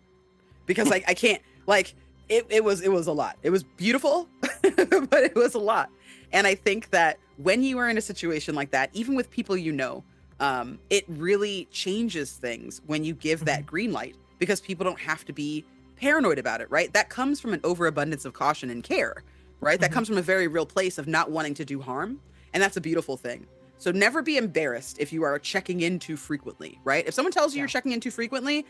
Because I can't, like, it was a lot. It was beautiful, but it was a lot. And I think that when you are in a situation like that, even with people it really changes things when you give that green light, because people don't have to be paranoid about it, right? That comes from an overabundance of caution and care, right? That comes from a very real place of not wanting to do harm. And that's a beautiful thing. So never be embarrassed if you are checking in too frequently, right? If someone tells you you're checking in too frequently,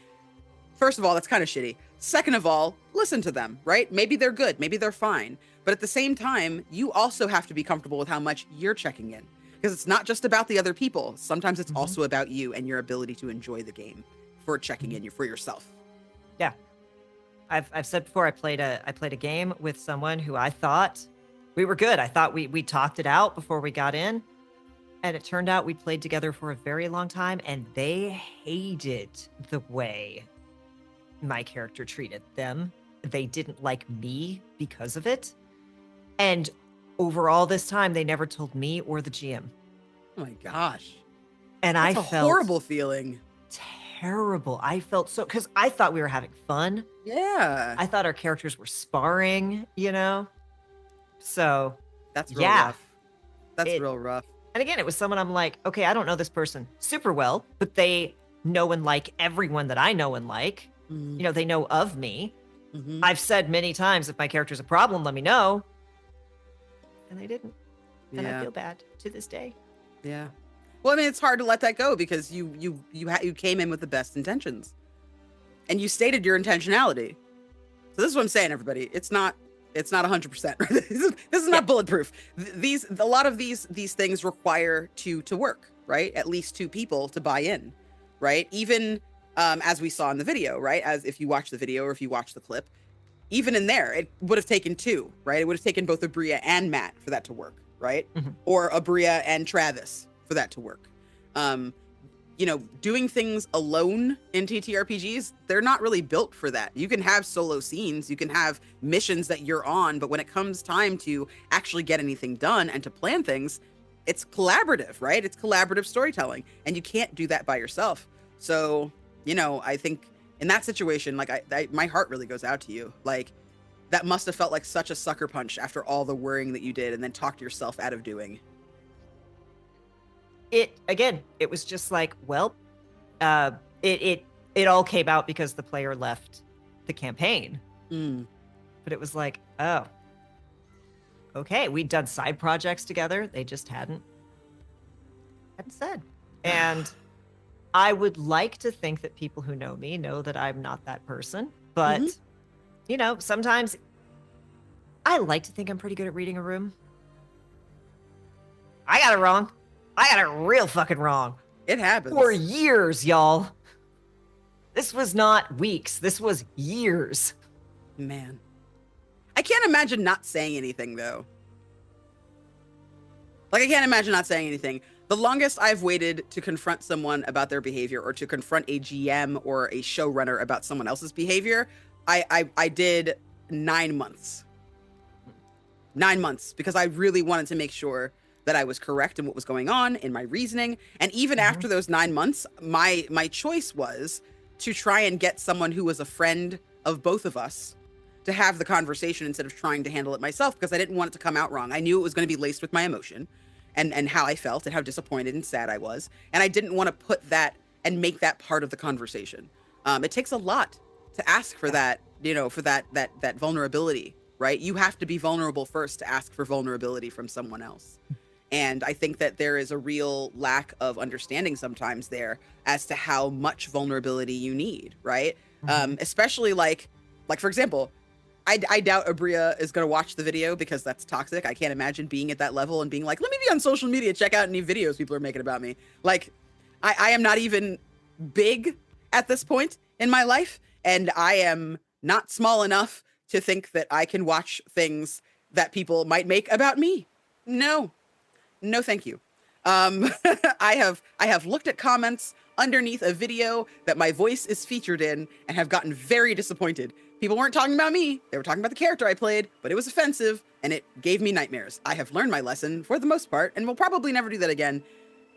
first of all, that's kind of shitty. Second of all, listen to them, right? Maybe they're good, maybe they're fine. But at the same time, you also have to be comfortable with how much you're checking in, because it's not just about the other people. Sometimes it's also about you and your ability to enjoy the game for checking in for yourself. Yeah. I've said before, I played a game with someone who I thought we were good. I thought we talked it out before we got in. And it turned out we played together for a very long time, and they hated the way my character treated them. They didn't like me because of it. And over all this time, they never told me or the GM. Oh my gosh. And That's I a felt horrible feeling. Terrible. I felt so, because I thought we were having fun. Yeah. I thought our characters were sparring, So that's real rough. That's real rough. And again, it was someone I'm like, okay, I don't know this person super well, but they know and like everyone that I know and like. They know of me. I've said many times, if my character's a problem, let me know. And they didn't. And I feel bad to this day. Yeah. Well, I mean, it's hard to let that go, because you came in with the best intentions, and you stated your intentionality. So this is what I'm saying, everybody. It's not 100%. Right? This is not bulletproof. A lot of these things require to work, right? At least 2 people to buy in, right? Even as we saw in the video, right? As if you watch the video or if you watch the clip, even in there, it would have taken 2, right? It would have taken both Abria and Matt for that to work, right? Or Abria and Travis for that to work. Doing things alone in TTRPGs, they're not really built for that. You can have solo scenes, you can have missions that you're on, but when it comes time to actually get anything done and to plan things, it's collaborative, right? It's collaborative storytelling, and you can't do that by yourself. So, I think in that situation, like my heart really goes out to you. Like, that must have felt like such a sucker punch after all the worrying that you did and then talked yourself out of doing. It was just like, well, it all came out because the player left the campaign. But it was like, oh, okay, we'd done side projects together. They just hadn't said. And I would like to think that people who know me know that I'm not that person. But, sometimes I like to think I'm pretty good at reading a room. I got it wrong. I got it real fucking wrong. It happens. For years, y'all. This was not weeks. This was years. Man. I can't imagine not saying anything, though. Like, I can't imagine not saying anything. The longest I've waited to confront someone about their behavior or to confront a GM or a showrunner about someone else's behavior, I did 9 months. 9 months, because I really wanted to make sure that I was correct in what was going on in my reasoning. And even after those 9 months, my choice was to try and get someone who was a friend of both of us to have the conversation instead of trying to handle it myself, because I didn't want it to come out wrong. I knew it was going to be laced with my emotion and how I felt and how disappointed and sad I was. And I didn't want to put that and make that part of the conversation. It takes a lot to ask for that, for that vulnerability, right? You have to be vulnerable first to ask for vulnerability from someone else. And I think that there is a real lack of understanding sometimes there as to how much vulnerability you need, right? Especially like for example, I doubt Abria is going to watch the video because that's toxic. I can't imagine being at that level and being like, let me be on social media, check out any videos people are making about me. Like, I am not even big at this point in my life, and I am not small enough to think that I can watch things that people might make about me. No, thank you. I have looked at comments underneath a video that my voice is featured in and have gotten very disappointed. People weren't talking about me. They were talking about the character I played, but it was offensive and it gave me nightmares. I have learned my lesson for the most part and will probably never do that again,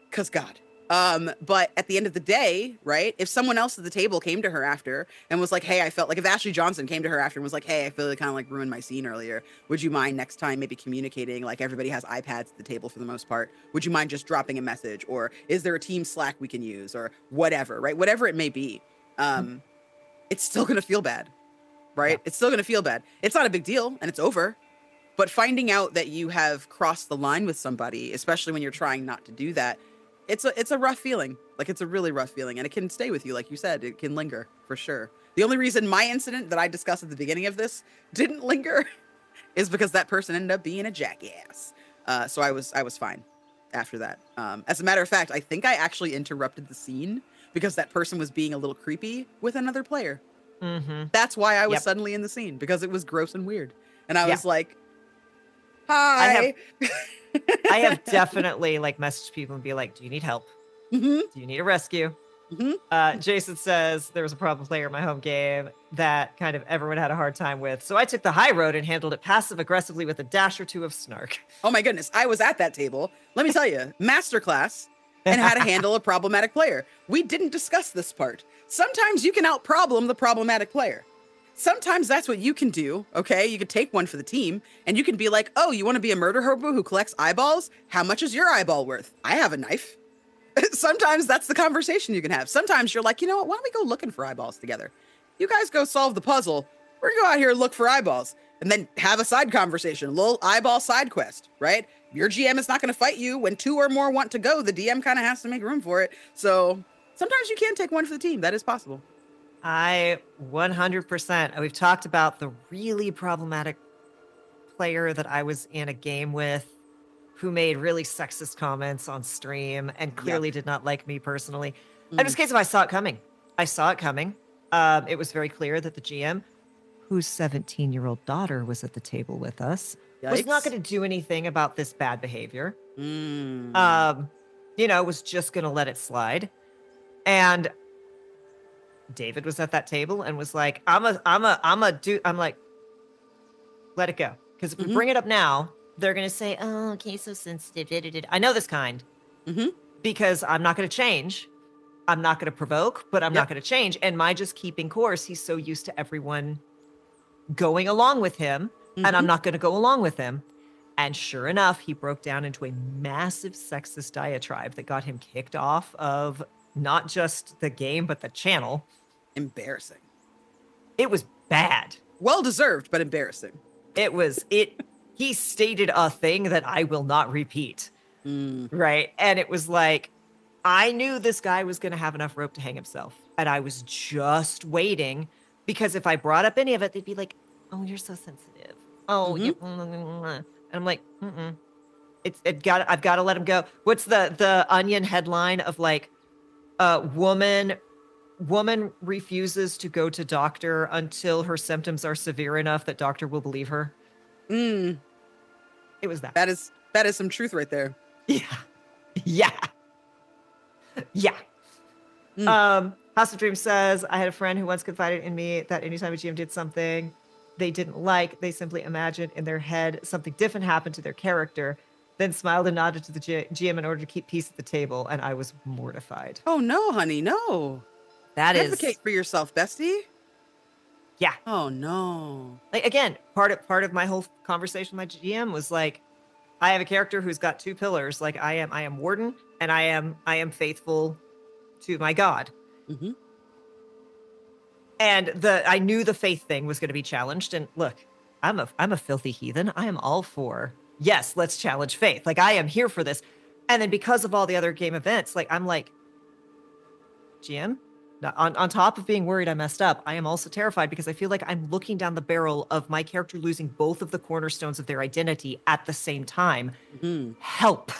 because God. But at the end of the day, right, if someone else at the table came to her after and was like, hey, I felt like, if Ashley Johnson came to her after and was like, hey, I feel like kind of like ruined my scene earlier. Would you mind next time maybe communicating? Like, everybody has iPads at the table for the most part. Would you mind just dropping a message? Or is there a team Slack we can use? Or whatever, right? Whatever it may be. It's still going to feel bad, right? Yeah. It's still going to feel bad. It's not a big deal and it's over. But finding out that you have crossed the line with somebody, especially when you're trying not to do that, it's a rough feeling. Like, it's a really rough feeling, and it can stay with you. Like you said, it can linger for sure. The only reason my incident that I discussed at the beginning of this didn't linger is because that person ended up being a jackass. So I was fine after that. As a matter of fact, I think I actually interrupted the scene because that person was being a little creepy with another player. That's why I was suddenly in the scene, because it was gross and weird. And I was like, hi. I have definitely like messaged people and be like, do you need help? Do you need a rescue? Jason says there was a problem player in my home game that kind of everyone had a hard time with. So I took the high road and handled it passive aggressively with a dash or two of snark. Oh my goodness. I was at that table. Let me tell you, masterclass and how to handle a problematic player. We didn't discuss this part. Sometimes you can out-problem the problematic player. Sometimes that's what you can do, okay? You could take one for the team, and you can be like, oh, you want to be a murder hobo who collects eyeballs? How much is your eyeball worth? I have a knife. Sometimes that's the conversation you can have. Sometimes you're like, you know what? Why don't we go looking for eyeballs together? You guys go solve the puzzle. We're going to go out here and look for eyeballs. And then have a side conversation, a little eyeball side quest, right? Your GM is not going to fight you. When 2 or more want to go, the DM kind of has to make room for it. So sometimes you can take one for the team. That is possible. I 100%. We've talked about the really problematic player that I was in a game with who made really sexist comments on stream and clearly did not like me personally. In this case, I saw it coming. I saw it coming. It was very clear that the GM, whose 17-year-old daughter was at the table with us, was not going to do anything about this bad behavior. Was just going to let it slide. And David was at that table and was like, I'm like, let it go. Because if we bring it up now, they're going to say, oh, okay, so sensitive. I know this kind. Because I'm not going to change. I'm not going to provoke, but I'm not going to change. And my just keeping course, he's so used to everyone going along with him. And I'm not going to go along with him. And sure enough, he broke down into a massive sexist diatribe that got him kicked off of not just the game, but the channel. Embarrassing. It was bad. Well deserved, but embarrassing. He stated a thing that I will not repeat. Right. And it was like, I knew this guy was going to have enough rope to hang himself. And I was just waiting, because if I brought up any of it, they'd be like, oh, you're so sensitive. Oh, and I'm like, I've got to let him go. What's the Onion headline of like, woman woman refuses to go to doctor until her symptoms are severe enough that doctor will believe her. Mm. It was that. That is some truth right there. Yeah. Yeah. Yeah. House of Dreams says, I had a friend who once confided in me that anytime a GM did something they didn't like, they simply imagined in their head something different happened to their character, then smiled and nodded to the GM in order to keep peace at the table, and I was mortified. Oh, no, honey, no. That is... Advocate for yourself, bestie. Yeah. Oh, no. Like, again, part of my whole conversation with my GM was like, I have a character who's got two pillars. Like, I am Warden, and I am faithful to my god. Mm-hmm. And I knew the faith thing was going to be challenged. And look, I'm a filthy heathen. I am all for, yes, let's challenge faith. Like, I am here for this. And then because of all the other game events, like, I'm like, GM, on top of being worried I messed up, I am also terrified because I feel like I'm looking down the barrel of my character losing both of the cornerstones of their identity at the same time. Mm-hmm. Help.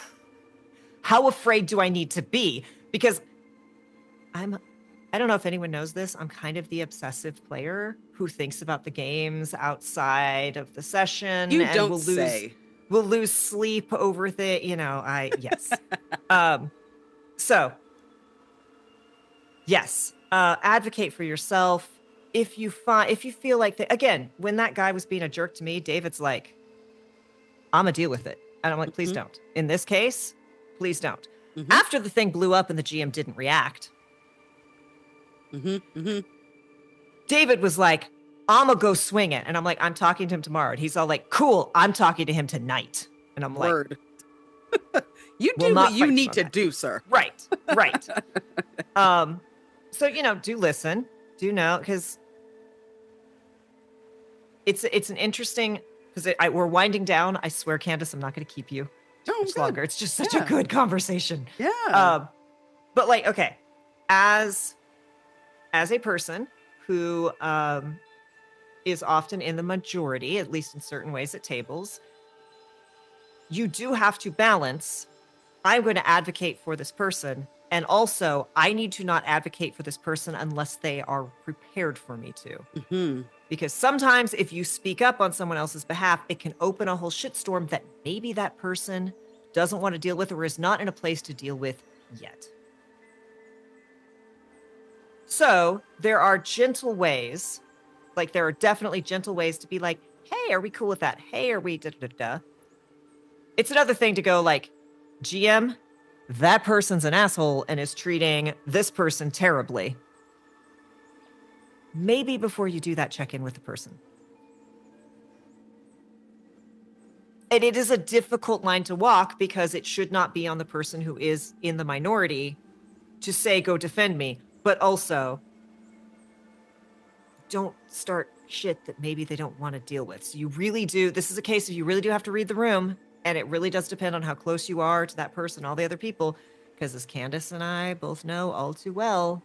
How afraid do I need to be? Because I don't know if anyone knows this. I'm kind of the obsessive player who thinks about the games outside of the session. You and don't say. We'll lose sleep over yes. So, yes, advocate for yourself. If you feel like again, when that guy was being a jerk to me, David's like, I'm gonna deal with it. And I'm like, please don't. In this case, please don't. Mm-hmm. After the thing blew up and the GM didn't react, David was like, I'm gonna go swing it. And I'm like, I'm talking to him tomorrow. And he's all like, cool, I'm talking to him tonight. And I'm Word. like, you do what you need to do, sir. Right. So, do listen, do know, because it's an interesting, because we're winding down. I swear, Candace, I'm not going to keep you much longer. It's just such a good conversation. Yeah. But like, okay, as a person who is often in the majority, at least in certain ways at tables, you do have to balance, I'm going to advocate for this person, and also I need to not advocate for this person unless they are prepared for me to. Mm-hmm. Because sometimes if you speak up on someone else's behalf, it can open a whole shitstorm that maybe that person doesn't want to deal with or is not in a place to deal with yet. So there are gentle ways, like there are definitely gentle ways to be like, hey, are we cool with that? Hey, are we da-da-da-da? It's another thing to go like, GM, that person's an asshole and is treating this person terribly. Maybe before you do that, check in with the person. And it is a difficult line to walk because it should not be on the person who is in the minority to say, go defend me. But also, don't start shit that maybe they don't want to deal with. So you really do, this is a case of you really do have to read the room, and it really does depend on how close you are to that person, all the other people, because as Candace and I both know all too well,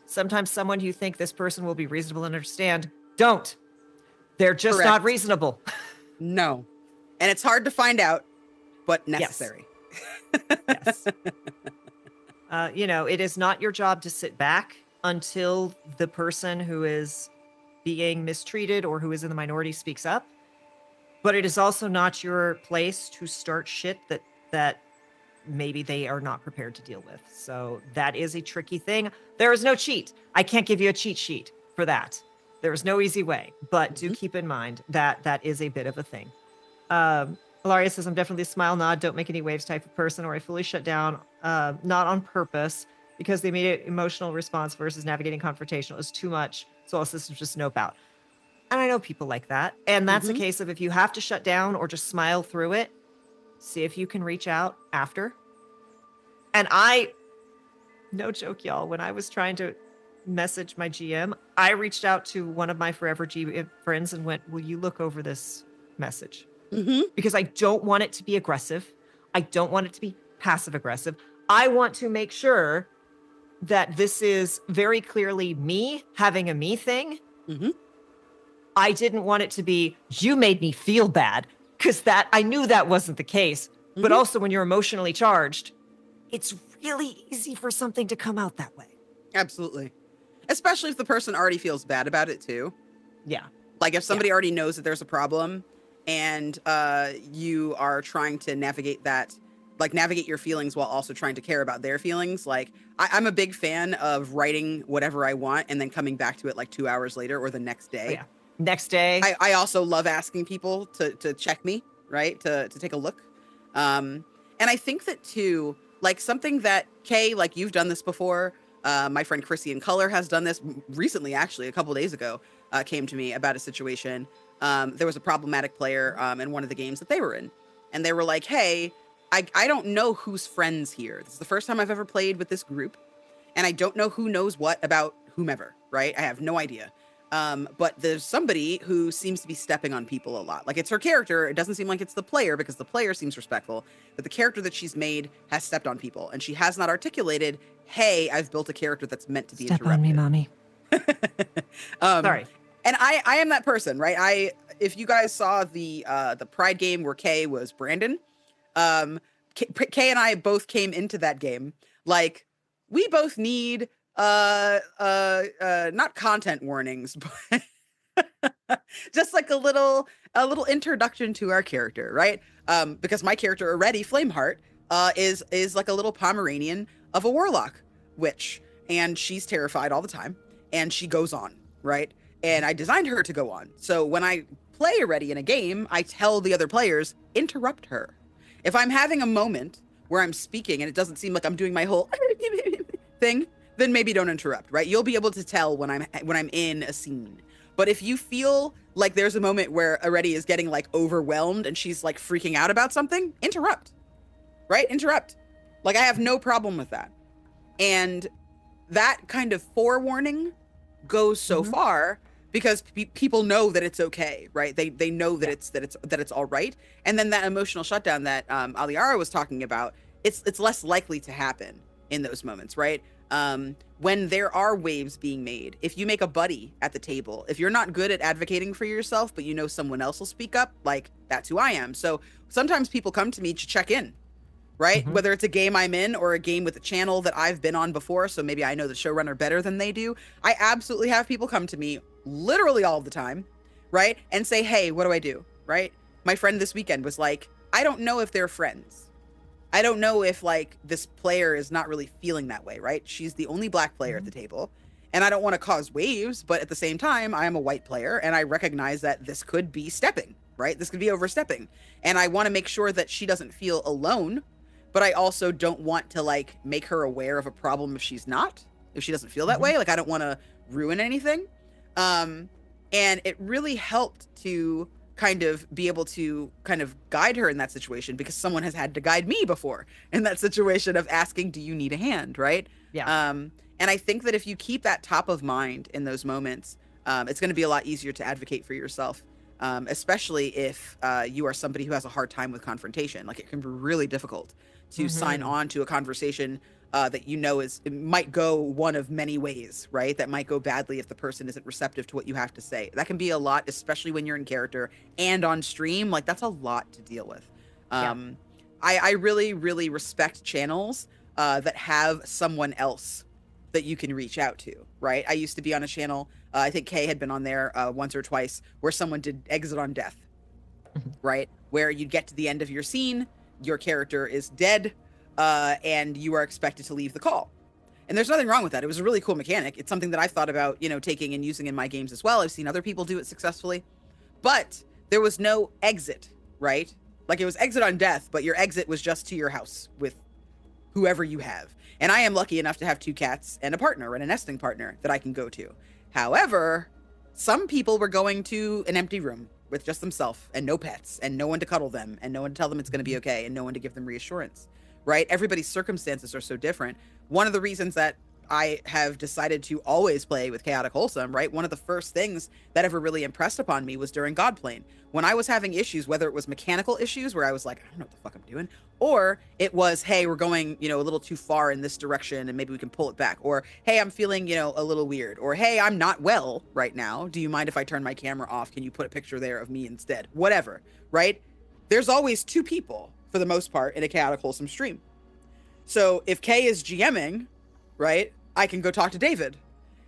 sometimes someone you think this person will be reasonable and understand, don't. They're just not reasonable. No. And it's hard to find out, but necessary. Yes. It is not your job to sit back until the person who is being mistreated or who is in the minority speaks up. But it is also not your place to start shit that maybe they are not prepared to deal with. So that is a tricky thing. There is no cheat. I can't give you a cheat sheet for that. There is no easy way, but do keep in mind that that is a bit of a thing. Ilaria says, I'm definitely a smile nod, don't make any waves type of person, or I fully shut down, not on purpose, because the immediate emotional response versus navigating confrontational is too much. So all systems just nope out. And I know people like that. And that's a case of if you have to shut down or just smile through it, see if you can reach out after. And no joke, y'all, when I was trying to message my GM, I reached out to one of my forever GM friends and went, will you look over this message? Because I don't want it to be aggressive. I don't want it to be passive aggressive. I want to make sure that this is very clearly me having a me thing. I didn't want it to be, you made me feel bad, because I knew that wasn't the case. But also when you're emotionally charged, it's really easy for something to come out that way. Absolutely. especially if the person already feels bad about it too. Yeah. Like if somebody already knows that there's a problem and you are trying to navigate that, like navigate your feelings while also trying to care about their feelings. Like I'm a big fan of writing whatever I want and then coming back to it like 2 hours later or the next day. Oh, yeah. Next day. I also love asking people to check me, right? To take a look. And I think that too, like something that Kay, like you've done this before. My friend Chrissy in Color has done this recently, actually, a couple days ago, came to me about a situation. There was a problematic player in one of the games that they were in. And they were like, hey, I don't know who's friends here. This is the first time I've ever played with this group. And I don't know who knows what about whomever, right? I have no idea. But there's somebody who seems to be stepping on people a lot. Like it's her character. It doesn't seem like it's the player because the player seems respectful. But the character that she's made has stepped on people. And she has not articulated, hey, I've built a character that's meant to be Step interrupted. on me, mommy. Sorry. And I am that person, right? If you guys saw the Pride game where Kay was Brandon, Kay and I both came into that game. Like we both need not content warnings, but just like a little introduction to our character, right? Because my character already, Flameheart, is like a little Pomeranian of a warlock witch, and she's terrified all the time, and she goes on, right? And I designed her to go on. So when I play already in a game, I tell the other players, interrupt her. If I'm having a moment where I'm speaking and it doesn't seem like I'm doing my whole thing, then maybe don't interrupt, right? You'll be able to tell when I'm in a scene. But if you feel like there's a moment where Areti is getting like overwhelmed and she's like freaking out about something, interrupt, right? Interrupt. Like I have no problem with that. And that kind of forewarning goes so far because people know that it's okay, right? They know that it's all right. And then that emotional shutdown that Aliara was talking about, it's less likely to happen in those moments, right? When there are waves being made, if you make a buddy at the table, if you're not good at advocating for yourself, but you know someone else will speak up, like that's who I am. So sometimes people come to me to check in, right? Whether it's a game I'm in or a game with a channel that I've been on before, so maybe I know the showrunner better than they do. I absolutely have people come to me literally all the time, right? And say, hey, what do I do, right? My friend this weekend was like, I don't know if they're friends. I don't know if like this player is not really feeling that way, right? She's the only black player at the table. And I don't want to cause waves, but at the same time, I am a white player and I recognize that this could be stepping, right? This could be overstepping. And I want to make sure that she doesn't feel alone, but I also don't want to like make her aware of a problem if she's not, if she doesn't feel that way. Like I don't want to ruin anything. And it really helped to kind of be able to kind of guide her in that situation because someone has had to guide me before in that situation of asking, do you need a hand, right? Yeah. And I think that if you keep that top of mind in those moments, it's going to be a lot easier to advocate for yourself, especially if you are somebody who has a hard time with confrontation. Like it can be really difficult to sign on to a conversation that you know it might go one of many ways, right? That might go badly if the person isn't receptive to what you have to say. That can be a lot, especially when you're in character and on stream. Like that's a lot to deal with. I really, really respect channels that have someone else that you can reach out to, right? I used to be on a channel, I think Kay had been on there once or twice, where someone did exit on death, right? Where you'd get to the end of your scene, your character is dead, and you are expected to leave the call. And there's nothing wrong with that. It was a really cool mechanic. It's something that I thought about, you know, taking and using in my games as well. I've seen other people do it successfully. But there was no exit, right? Like it was exit on death, but your exit was just to your house with whoever you have. And I am lucky enough to have 2 cats and a partner and a nesting partner that I can go to. However, some people were going to an empty room with just themselves and no pets and no one to cuddle them and no one to tell them it's going to be okay and no one to give them reassurance, right? Everybody's circumstances are so different. One of the reasons that I have decided to always play with Chaotic Wholesome, right? One of the first things that ever really impressed upon me was during Godplane. When I was having issues, whether it was mechanical issues where I was like, I don't know what the fuck I'm doing, or it was, hey, we're going, you know, a little too far in this direction and maybe we can pull it back. Or, hey, I'm feeling, you know, a little weird. Or, hey, I'm not well right now. Do you mind if I turn my camera off? Can you put a picture there of me instead? Whatever, right? There's always 2 people for the most part in a Chaotic Wholesome stream. So if Kay is GMing, right, I can go talk to David.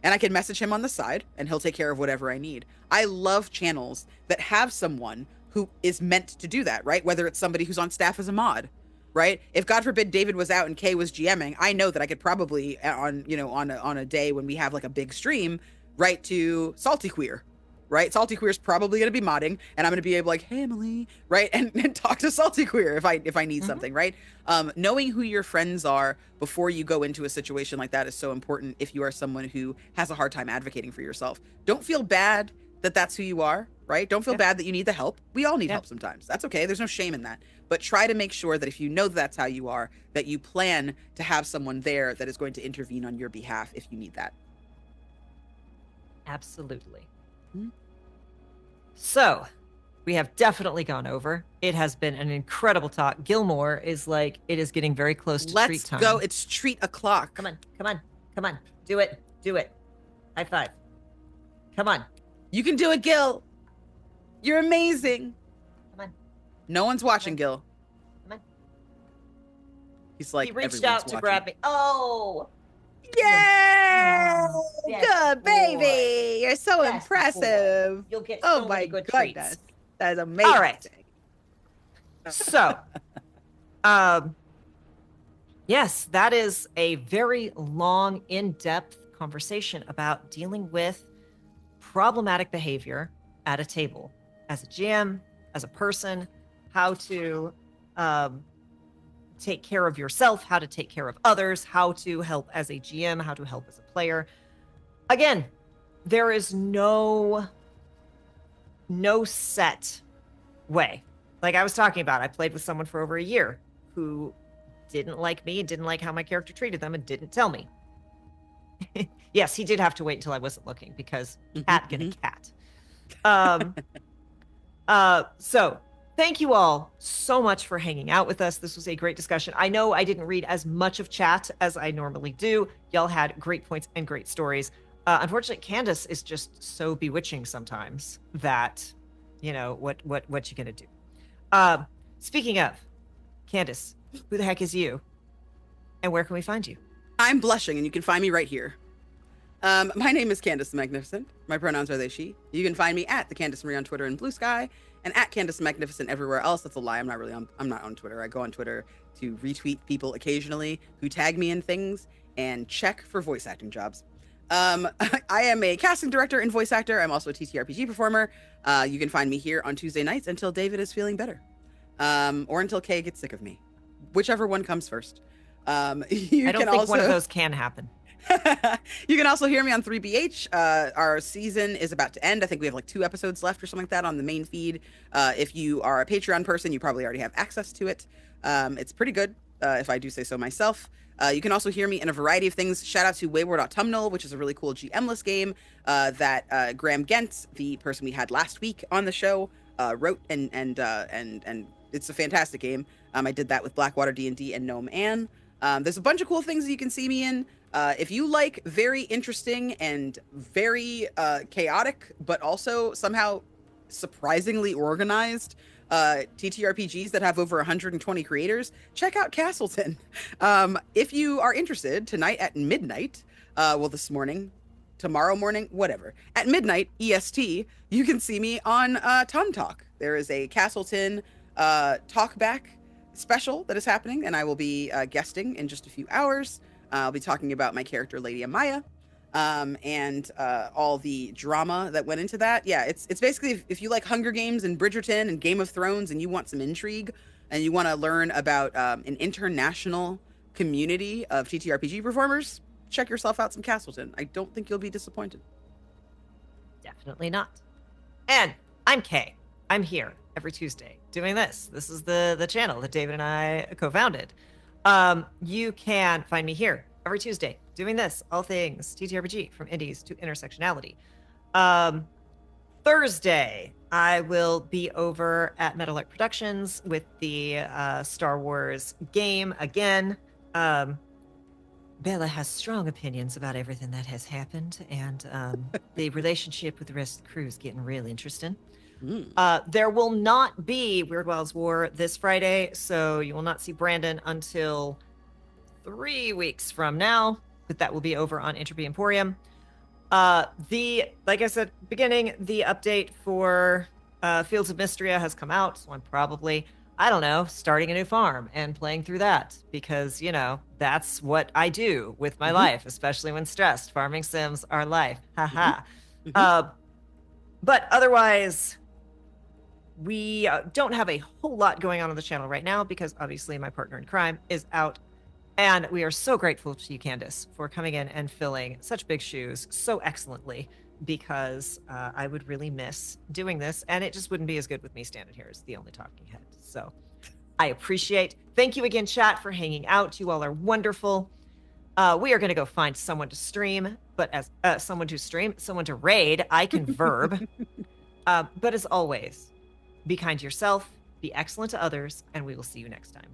and I can message him on the side and he'll take care of whatever I need. I love channels that have someone who is meant to do that, right? Whether it's somebody who's on staff as a mod, right? If God forbid David was out and Kay was GMing, I know that I could probably on a day when we have like a big stream, write to Salty Queer, right? Salty Queer is probably going to be modding, and I'm going to be able like, hey Emily, right, and talk to Salty Queer if I need something, right? Knowing who your friends are before you go into a situation like that is so important. If you are someone who has a hard time advocating for yourself, don't feel bad that that's who you are, right? Don't feel bad that you need the help. We all need help sometimes. That's okay. There's no shame in that. But try to make sure that if you know that's how you are, that you plan to have someone there that is going to intervene on your behalf if you need that. Absolutely. So, we have definitely gone over. It has been an incredible talk. Gilmore is like, it is getting very close to treat time. Let's go. It's treat o'clock. Come on. Do it. High five. Come on. You can do it, Gil. You're amazing. Come on. No one's watching, Gil. Come on. He's like, he reached out to grab me. Oh. Yeah. Good baby. Boy. You're so impressive. You'll get so many good treats. That is amazing. All right. So, yes, that is a very long, in-depth conversation about dealing with problematic behavior at a table as a GM, as a person, how to take care of yourself, how to take care of others, how to help as a GM, how to help as a player. Again, there is no set way. Like I was talking about, I played with someone for over a year who didn't like me, didn't like how my character treated them, and didn't tell me. Yes, he did have to wait until I wasn't looking because cat get a cat. So thank you all so much for hanging out with us. This was a great discussion. I know I didn't read as much of chat as I normally do. Y'all had great points and great stories. Unfortunately, Candace is just so bewitching sometimes that, you know, what you gonna do? Speaking of, Candace, who the heck is you? And where can we find you? I'm blushing, and you can find me right here. My name is Candace the Magnificent. My pronouns are they, she. You can find me at the Candace Marie on Twitter and Blue Sky, and at Candace the Magnificent everywhere else. That's a lie. I'm not on Twitter. I go on Twitter to retweet people occasionally who tag me in things and check for voice acting jobs. I am a casting director and voice actor. I'm also a TTRPG performer. You can find me here on Tuesday nights until David is feeling better, or until Kay gets sick of me, whichever one comes first. I don't think one of those can happen. You can also hear me on 3BH. Our season is about to end. I think we have like 2 episodes left or something like that on the main feed. If you are a Patreon person, you probably already have access to it. It's pretty good, if I do say so myself. You can also hear me in a variety of things. Shout out to Wayward Autumnal, which is a really cool GM-less game that Graham Gent, the person we had last week on the show, wrote, and it's a fantastic game. I did that with Blackwater D&D and Gnome Anne. There's a bunch of cool things that you can see me in. If you like very interesting and very chaotic, but also somehow surprisingly organized TTRPGs that have over 120 creators, check out Castleton. If you are interested, tonight at midnight, this morning, tomorrow morning, whatever, at midnight EST, you can see me on Tom Talk. There is a Castleton talkback special that is happening, and I will be guesting in just a few hours. I'll be talking about my character Lady Amaya, and all the drama that went into that. Yeah, it's basically if you like Hunger Games and Bridgerton and Game of Thrones and you want some intrigue and you want to learn about an international community of TTRPG performers, check yourself out some Castleton. I don't think you'll be disappointed. Definitely not. And I'm Kay. I'm here every Tuesday doing this. This is the channel that David and I co-founded. You can find me here every Tuesday doing this, all things TTRPG, from indies to intersectionality. Thursday, I will be over at Metal Arc Productions with the Star Wars game again. Bella has strong opinions about everything that has happened, and the relationship with the rest of the crew is getting real interesting. There will not be Weird Wild's War this Friday, so you will not see Brandon until 3 weeks from now, but that will be over on Entropy Emporium. Like I said, beginning, the update for Fields of Mystria has come out, so I'm probably, I don't know, starting a new farm and playing through that because, that's what I do with my life, especially when stressed. Farming sims are life. Haha. But otherwise, we don't have a whole lot going on the channel right now because obviously my partner in crime is out. And we are so grateful to you, Candace, for coming in and filling such big shoes so excellently because I would really miss doing this. And it just wouldn't be as good with me standing here as the only talking head. So I appreciate. Thank you again, chat, for hanging out. You all are wonderful. We are going to go find someone to stream, but as someone to raid, I can verb. But as always, be kind to yourself, be excellent to others, and we will see you next time.